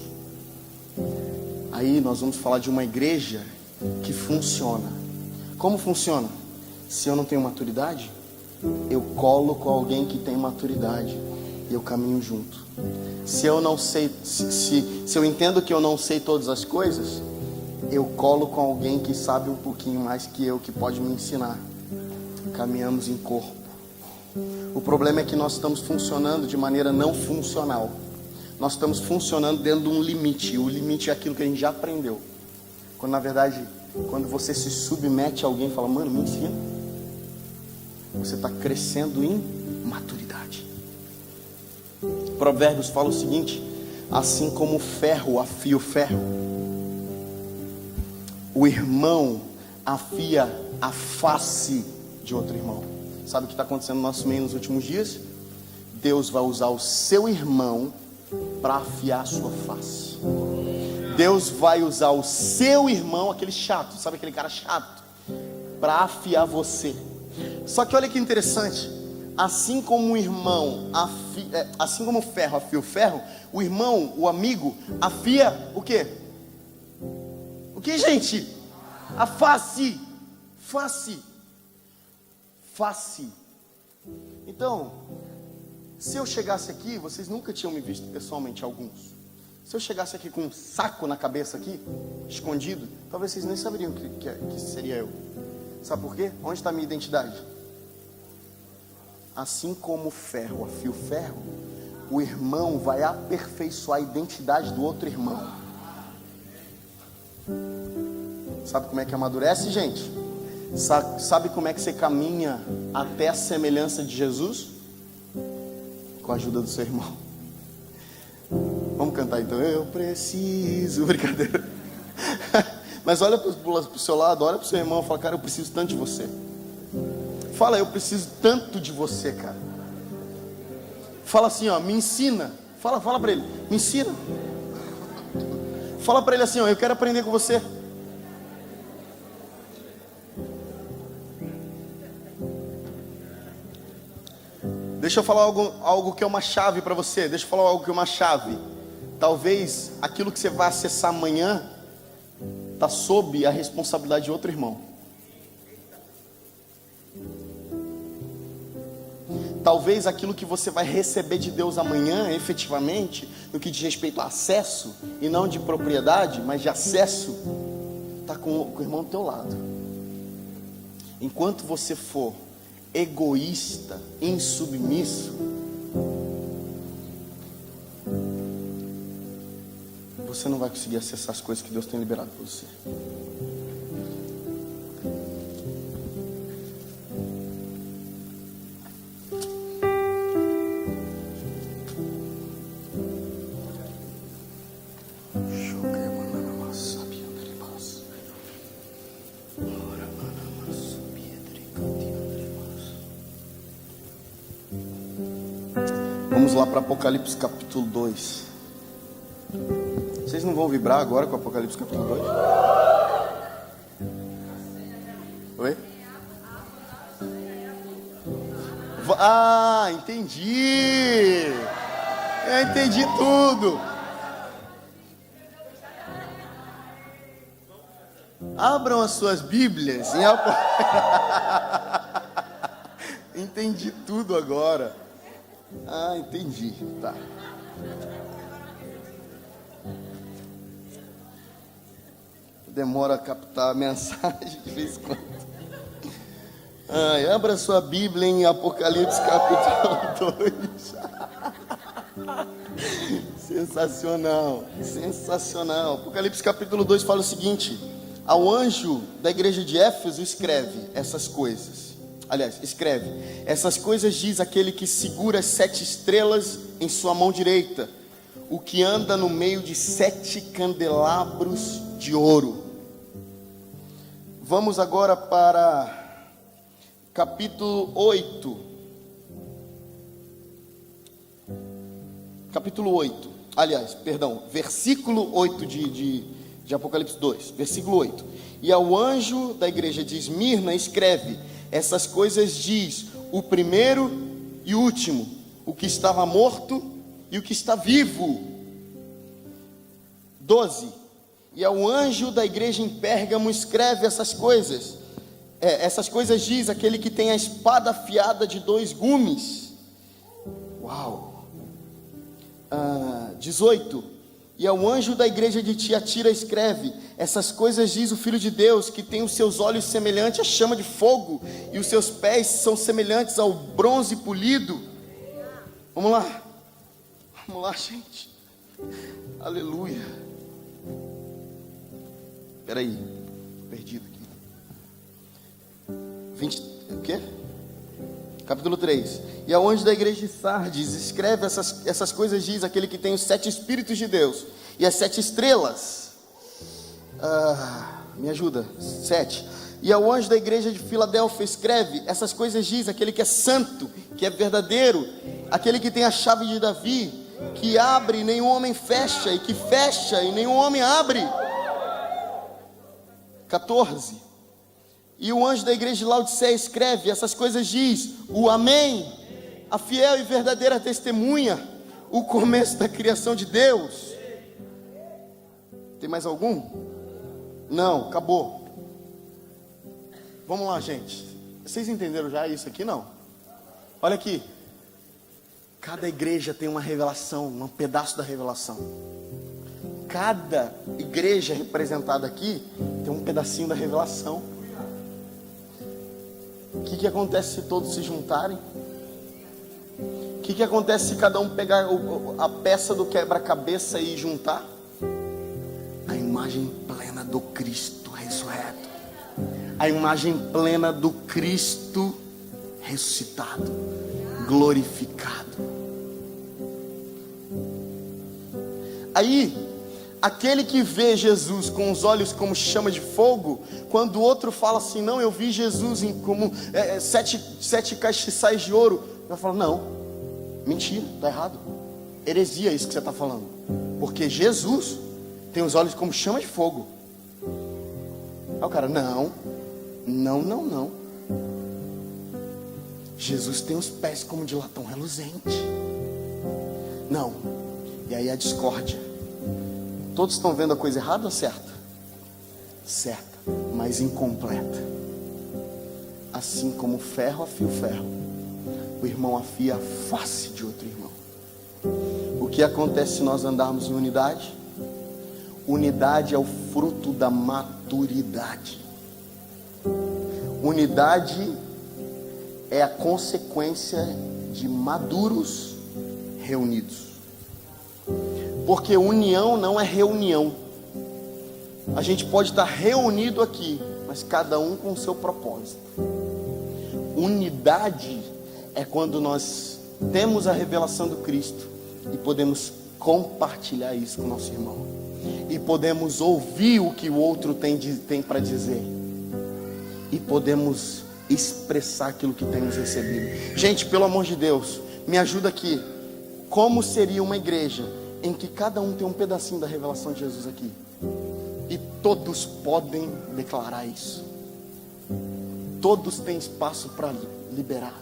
Aí nós vamos falar de uma igreja que funciona. Como funciona? Se eu não tenho maturidade, eu colo com alguém que tem maturidade e eu caminho junto. Se eu não sei, se eu entendo que eu não sei todas as coisas, eu colo com alguém que sabe um pouquinho mais que eu, que pode me ensinar. Caminhamos em corpo. O problema é que nós estamos funcionando de maneira não funcional. Nós estamos funcionando dentro de um limite. O limite é aquilo que a gente já aprendeu. Quando na verdade, quando você se submete a alguém e fala: mano, me ensina, você está crescendo em maturidade. Provérbios fala o seguinte: assim como o ferro afia o ferro, o irmão afia a face de outro irmão. Sabe o que está acontecendo no nosso meio nos últimos dias? Deus vai usar o seu irmão para afiar a sua face. Deus vai usar o seu irmão, aquele chato, sabe aquele cara chato, para afiar você. Só que olha que interessante, assim como o irmão assim como o ferro afia o ferro, o irmão, o amigo, afia o quê? O que, gente? A face. Então, se eu chegasse aqui, vocês nunca tinham me visto pessoalmente, alguns. Se eu chegasse aqui com um saco na cabeça aqui, escondido, talvez vocês nem saberiam que seria eu. Sabe por quê? Onde está a minha identidade? Assim como o ferro afia o ferro, o irmão vai aperfeiçoar a identidade do outro irmão. Sabe como é que amadurece, gente? Sabe como é que você caminha até a semelhança de Jesus? Com a ajuda do seu irmão. Vamos cantar então. Eu preciso. Brincadeira. Mas olha para o seu lado, olha para o seu irmão e fala: cara, eu preciso tanto de você. Fala: eu preciso tanto de você, cara. Fala assim, ó, me ensina. Fala para ele, me ensina. Fala para ele assim, ó, eu quero aprender com você. Deixa eu falar algo que é uma chave para você. Deixa eu falar algo que é uma chave. Talvez aquilo que você vai acessar amanhã está sob a responsabilidade de outro irmão. Talvez aquilo que você vai receber de Deus amanhã, efetivamente, no que diz respeito a acesso, e não de propriedade, mas de acesso, está com o irmão do teu lado. Enquanto você for egoísta, insubmisso, você não vai conseguir acessar as coisas que Deus tem liberado para você. Vamos lá para Apocalipse capítulo 2. Vocês não vão vibrar agora com Apocalipse capítulo 2? Oi? Ah, entendi. Eu entendi tudo. Abram as suas Bíblias em Entendi tudo agora. Ah, entendi. Tá. Demora a captar a mensagem de vez em quando. Abra sua Bíblia em Apocalipse capítulo 2. Sensacional, sensacional. Apocalipse capítulo 2 fala o seguinte: ao anjo da igreja de Éfeso escreve essas coisas. Aliás, escreve: essas coisas diz aquele que segura as 7 estrelas em sua mão direita, o que anda no meio de 7 candelabros de ouro. Vamos agora para capítulo 8. Capítulo 8. Aliás, perdão, versículo 8 de Apocalipse 2. Versículo 8. E ao anjo da igreja de Esmirna escreve: essas coisas diz o primeiro e o último, o que estava morto e o que está vivo. 12. E ao anjo da igreja em Pérgamo escreve essas coisas. Essas coisas diz aquele que tem a espada afiada de 2 gumes. Uau! 18. E ao anjo da igreja de Tiatira escreve: essas coisas diz o Filho de Deus, que tem os seus olhos semelhantes à chama de fogo, e os seus pés são semelhantes ao bronze polido. Vamos lá, gente. Aleluia. Espera aí, perdido aqui. 20, o quê? Capítulo 3. E ao anjo da igreja de Sardes escreve: essas coisas diz aquele que tem os 7 Espíritos de Deus e as 7 estrelas. Me ajuda. 7. E ao anjo da igreja de Filadélfia escreve: essas coisas diz aquele que é santo, que é verdadeiro, aquele que tem a chave de Davi, que abre e nenhum homem fecha, e que fecha e nenhum homem abre. 14. E o anjo da igreja de Laodiceia escreve: essas coisas diz o Amém, a fiel e verdadeira testemunha, o começo da criação de Deus. Tem mais algum? Não, acabou. Vamos lá, gente. Vocês entenderam já isso aqui? Não? Olha aqui. Cada igreja tem uma revelação, um pedaço da revelação. Cada igreja representada aqui tem um pedacinho da revelação. O que acontece se todos se juntarem? O que acontece se cada um pegar a peça do quebra-cabeça e juntar? A imagem plena do Cristo ressurreto. A imagem plena do Cristo ressuscitado, glorificado. Aí, aquele que vê Jesus com os olhos como chama de fogo, quando o outro fala assim: não, eu vi Jesus como 7 castiçais de ouro, vai falar: não, mentira, está errado, heresia isso que você está falando, porque Jesus tem os olhos como chama de fogo. Aí o cara: não, Jesus tem os pés como de latão reluzente. Não. E aí a discórdia. Todos estão vendo a coisa errada ou certa? Certa, mas incompleta. Assim como o ferro afia o ferro, o irmão afia a face de outro irmão. O que acontece se nós andarmos em unidade? Unidade é o fruto da maturidade. Unidade é a consequência de maduros reunidos. Porque união não é reunião. A gente pode estar reunido aqui, mas cada um com o seu propósito. Unidade é quando nós temos a revelação do Cristo e podemos compartilhar isso com o nosso irmão, e podemos ouvir o que o outro tem para dizer, e podemos expressar aquilo que temos recebido. Gente, pelo amor de Deus, me ajuda aqui. como seria uma igreja em que cada um tem um pedacinho da revelação de Jesus aqui, e todos podem declarar isso, todos têm espaço para liberar.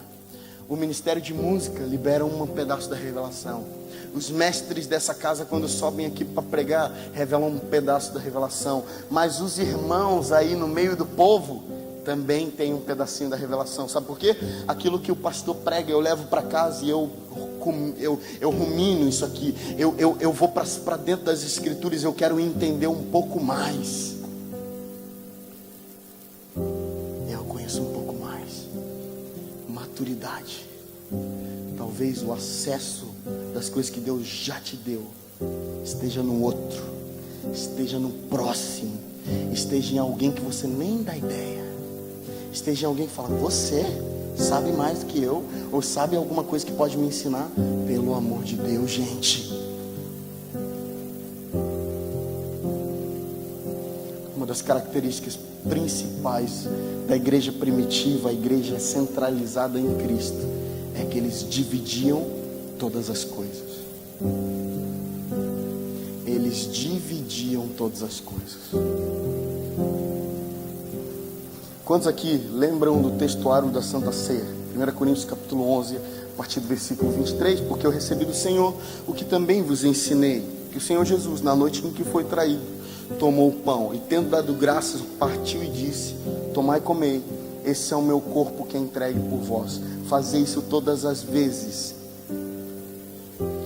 O ministério de música libera um pedaço da revelação. Os mestres dessa casa, quando sobem aqui para pregar, revelam um pedaço da revelação. Mas os irmãos aí no meio do povo também têm um pedacinho da revelação. Sabe por quê? Aquilo que o pastor prega, eu levo para casa e eu rumino isso aqui. Eu vou para dentro das escrituras, eu quero entender um pouco mais. Eu conheço um pouco mais. Maturidade. Talvez o acesso das coisas que Deus já te deu esteja no outro, esteja no próximo, esteja em alguém que você nem dá ideia, esteja em alguém que fala: você sabe mais do que eu, ou sabe alguma coisa que pode me ensinar. Pelo amor de Deus, gente. Uma das características principais da igreja primitiva, a igreja centralizada em Cristo, é que eles dividiam todas as coisas. Eles dividiam todas as coisas. Quantos aqui lembram do textuário da Santa Ceia? 1 Coríntios capítulo 11, a partir do versículo 23. Porque eu recebi do Senhor o que também vos ensinei, que o Senhor Jesus, na noite em que foi traído, tomou o pão e, tendo dado graças, partiu e disse: tomai e comei, esse é o meu corpo que é entregue por vós. Fazei isso todas as vezes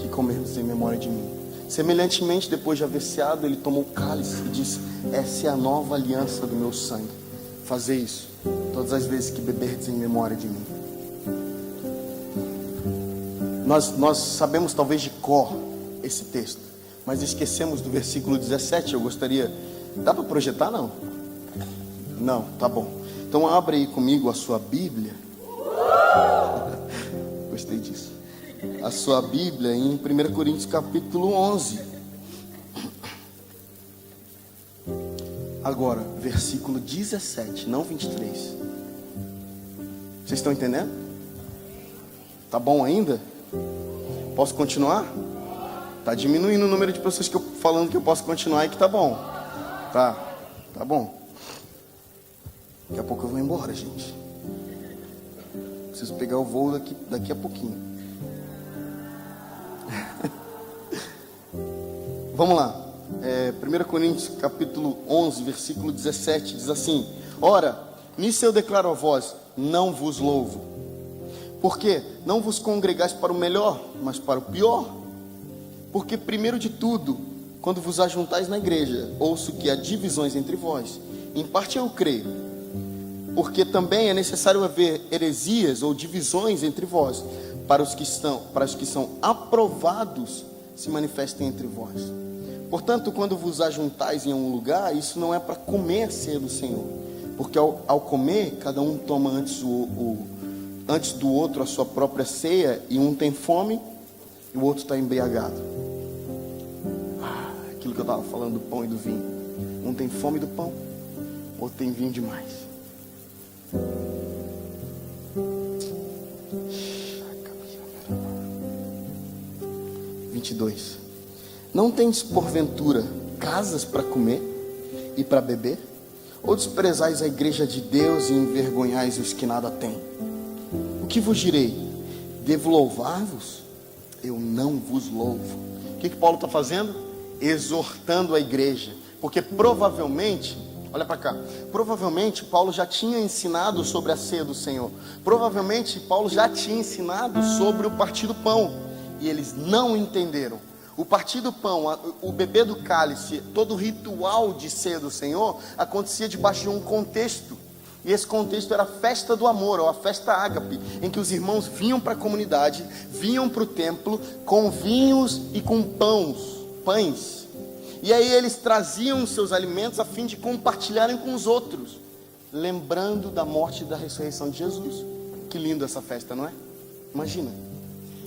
que comermos em memória de mim. Semelhantemente, depois de haver ceado, ele tomou o cálice e disse: essa é a nova aliança do meu sangue. Fazei isso todas as vezes que beberdes em memória de mim. Nós sabemos talvez de cor esse texto, mas esquecemos do versículo 17. Eu gostaria... Dá para projetar, não? Não, tá bom. Então abre aí comigo a sua Bíblia. Gostei disso. A sua Bíblia em 1 Coríntios capítulo 11. Agora, versículo 17, não 23. Vocês estão entendendo? Tá bom ainda? Posso continuar? Tá diminuindo o número de pessoas que eu falando que eu posso continuar e que tá bom. Tá bom. Daqui a pouco eu vou embora, gente. Preciso pegar o voo daqui a pouquinho. Vamos lá. 1 Coríntios capítulo 11, versículo 17, diz assim: ora, nisso eu declaro a vós, não vos louvo, porque não vos congregais para o melhor, mas para o pior. Porque primeiro de tudo, quando vos ajuntais na igreja, ouço que há divisões entre vós. Em parte eu creio, porque também é necessário haver heresias ou divisões entre vós, para os que são aprovados se manifestem entre vós. Portanto, quando vos ajuntais em um lugar, isso não é para comer a ceia do Senhor, porque ao comer, cada um toma antes do outro a sua própria ceia, e um tem fome e o outro está embriagado. Aquilo que eu estava falando do pão e do vinho. Um tem fome do pão, o outro tem vinho demais. 22. Não tendes porventura casas para comer e para beber? Ou desprezais a igreja de Deus e envergonhais os que nada têm? O que vos direi? Devo louvar-vos? Eu não vos louvo. O que Paulo está fazendo? Exortando a igreja. Porque provavelmente, olha para cá, provavelmente Paulo já tinha ensinado sobre a ceia do Senhor. Provavelmente Paulo já tinha ensinado sobre o partir do pão, e eles não entenderam. O partir do pão, o beber do cálice, todo o ritual de ceia do Senhor acontecia debaixo de um contexto. E esse contexto era a festa do amor, ou a festa ágape, em que os irmãos vinham para a comunidade, vinham para o templo com vinhos e com pães. E aí eles traziam seus alimentos a fim de compartilharem com os outros, lembrando da morte e da ressurreição de Jesus. Que lindo essa festa, não é? Imagina.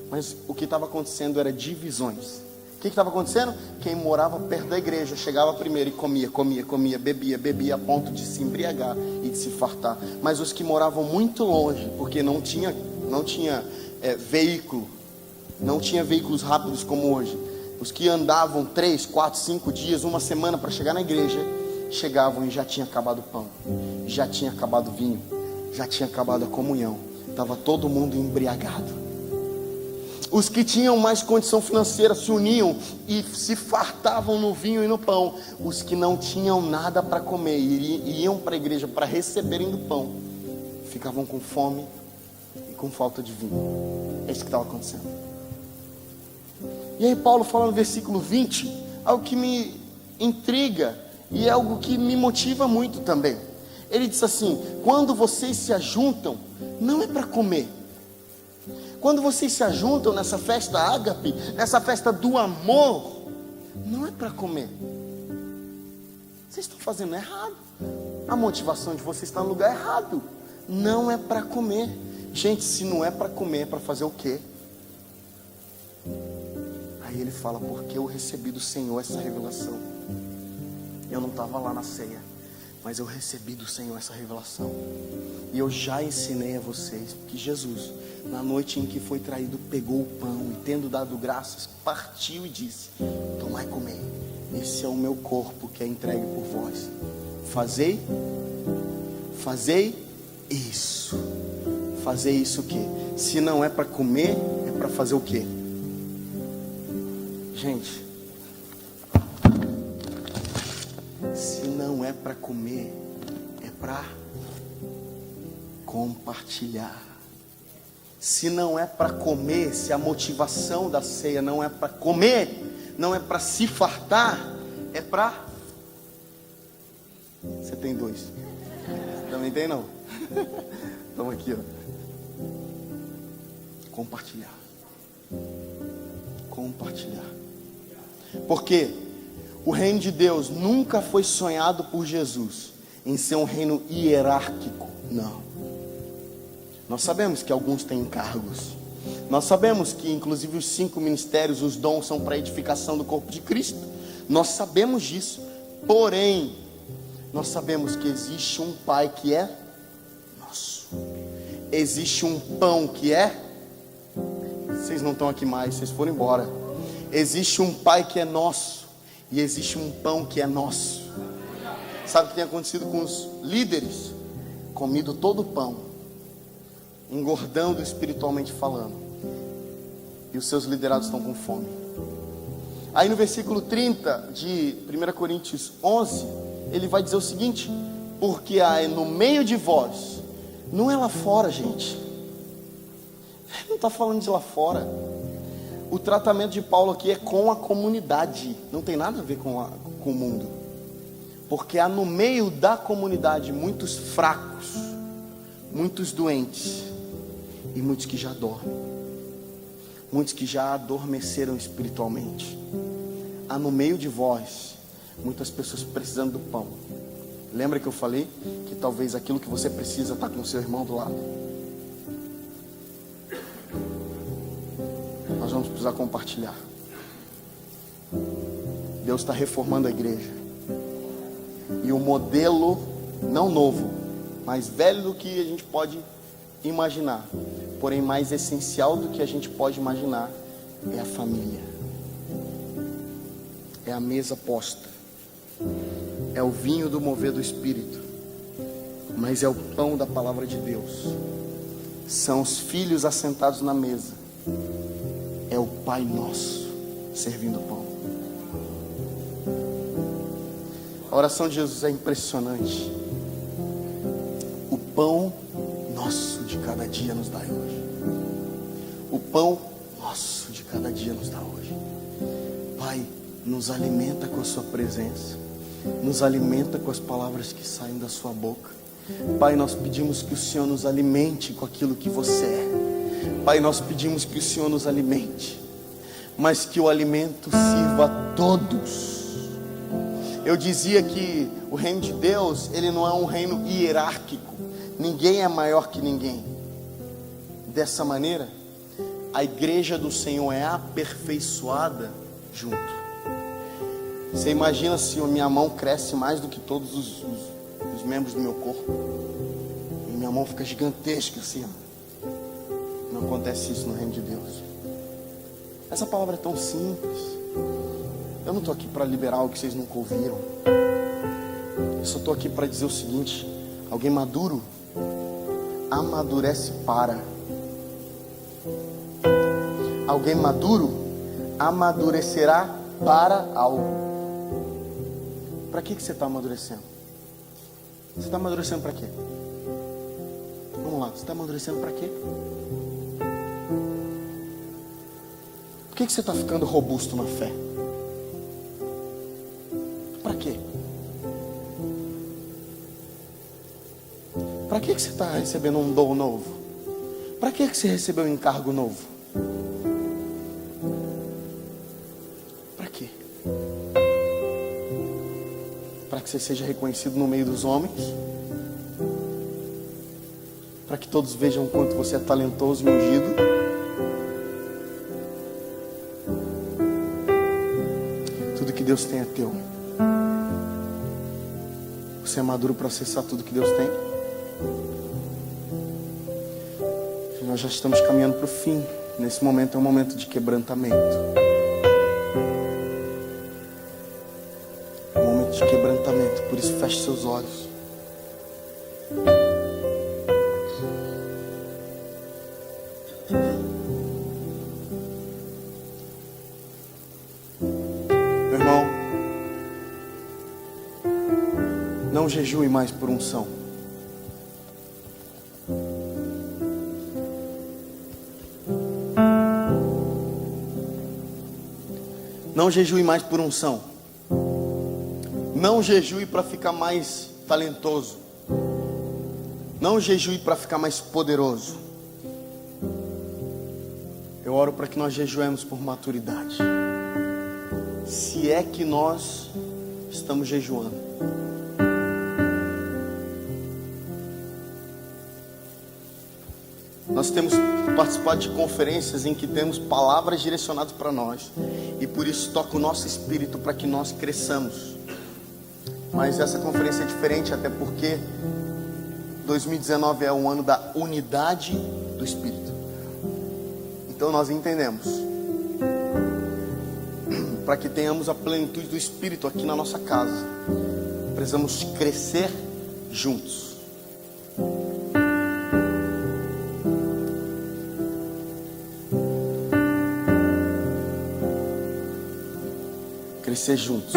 Mas o que estava acontecendo era divisões. O que estava acontecendo? Quem morava perto da igreja chegava primeiro e comia, bebia a ponto de se embriagar e de se fartar. Mas os que moravam muito longe, porque não tinha veículo, Não tinha veículos rápidos como hoje. Os que andavam 3, 4, 5 dias, uma semana para chegar na igreja, chegavam e já tinha acabado o pão, já tinha acabado o vinho, já tinha acabado a comunhão. Estava todo mundo embriagado. Os que tinham mais condição financeira se uniam e se fartavam no vinho e no pão. Os que não tinham nada para comer e iam para a igreja para receberem do pão, ficavam com fome e com falta de vinho. É isso que estava acontecendo. E aí Paulo fala no versículo 20, algo que me intriga e é algo que me motiva muito também. Ele diz assim: quando vocês se ajuntam, não é para comer. Quando vocês se ajuntam nessa festa ágape, nessa festa do amor, não é para comer. Vocês estão fazendo errado. A motivação de vocês está no lugar errado. Não é para comer. Gente, se não é para comer, é para fazer o quê? Aí ele fala: porque eu recebi do Senhor essa revelação. Eu não estava lá na ceia, mas eu recebi do Senhor essa revelação. E eu já ensinei a vocês que Jesus, na noite em que foi traído, pegou o pão e, tendo dado graças, partiu e disse: tomai e comei, esse é o meu corpo que é entregue por vós. Fazei isso. Fazer isso o quê? Se não é para comer, é para fazer o quê? Gente, se não é para comer, é para compartilhar. Se não é para comer, se a motivação da ceia não é para comer, não é para se fartar, é para... Você tem dois? Também tem não? Então aqui, ó. Compartilhar. Compartilhar. Porque o reino de Deus nunca foi sonhado por Jesus em ser um reino hierárquico. Não. Nós sabemos que alguns têm encargos. Nós sabemos que inclusive os 5 ministérios, os dons, são para a edificação do corpo de Cristo. Nós sabemos disso. Porém, nós sabemos que existe um Pai que é nosso. Existe um pão que é... Vocês não estão aqui mais, vocês foram embora. Existe um Pai que é nosso. E existe um pão que é nosso. Sabe o que tem acontecido com os líderes? Comido todo o pão, engordando espiritualmente falando, e os seus liderados estão com fome. Aí no versículo 30 de 1 Coríntios 11, ele vai dizer o seguinte: porque há no meio de vós, não é lá fora, gente, não está falando de lá fora. O tratamento de Paulo aqui é com a comunidade, não tem nada a ver com o mundo. Porque há no meio da comunidade muitos fracos, muitos doentes e muitos que já dormem, muitos que já adormeceram espiritualmente. Há no meio de vós muitas pessoas precisando do pão. Lembra que eu falei que talvez aquilo que você precisa está com o seu irmão do lado? Nós vamos precisar compartilhar. Deus está reformando a igreja. E o modelo, não novo, mas velho do que a gente pode imaginar, porém mais essencial do que a gente pode imaginar, é a família. É a mesa posta. É o vinho do mover do Espírito. Mas é o pão da palavra de Deus. São os filhos assentados na mesa. É o Pai Nosso servindo o pão. A oração de Jesus é impressionante. O pão nosso de cada dia nos dai hoje. O pão nosso de cada dia nos dá hoje. Pai, nos alimenta com a sua presença. Nos alimenta com as palavras que saem da sua boca. Pai, nós pedimos que o Senhor nos alimente com aquilo que você é. Pai, nós pedimos que o Senhor nos alimente, mas que o alimento sirva a todos. Eu dizia que o reino de Deus, ele não é um reino hierárquico. Ninguém é maior que ninguém. Dessa maneira, a igreja do Senhor é aperfeiçoada junto. Você imagina se a minha mão cresce mais do que todos os membros do meu corpo, e minha mão fica gigantesca assim. Não acontece isso no reino de Deus. Essa palavra é tão simples. Eu não estou aqui para liberar algo que vocês nunca ouviram. Eu só estou aqui para dizer o seguinte: alguém maduro amadurece para. Alguém maduro amadurecerá para algo. Para que você está amadurecendo? Você está amadurecendo para quê? Vamos lá, você está amadurecendo para quê? Por que você está ficando robusto na fé? Para quê? Para que você está recebendo um dom novo? Para que você recebeu um encargo novo? Para quê? Para que você seja reconhecido no meio dos homens? Para que todos vejam o quanto você é talentoso e ungido? Tudo que Deus tem é teu. Você é maduro para acessar tudo que Deus tem? Nós já estamos caminhando para o fim. Nesse momento é um momento de quebrantamento. É um momento de quebrantamento. Por isso feche seus olhos. Meu irmão, não jejue mais por unção. Não jejue mais por unção. Não jejue para ficar mais talentoso. Não jejue para ficar mais poderoso. Eu oro para que nós jejuemos por maturidade. Se é que nós estamos jejuando. Nós temos participado de conferências em que temos palavras direcionadas para nós. E por isso toca o nosso espírito para que nós cresçamos. Mas essa conferência é diferente, até porque 2019 é um ano da unidade do Espírito. Então nós entendemos. Para que tenhamos a plenitude do Espírito aqui na nossa casa, precisamos crescer juntos. Crescer juntos.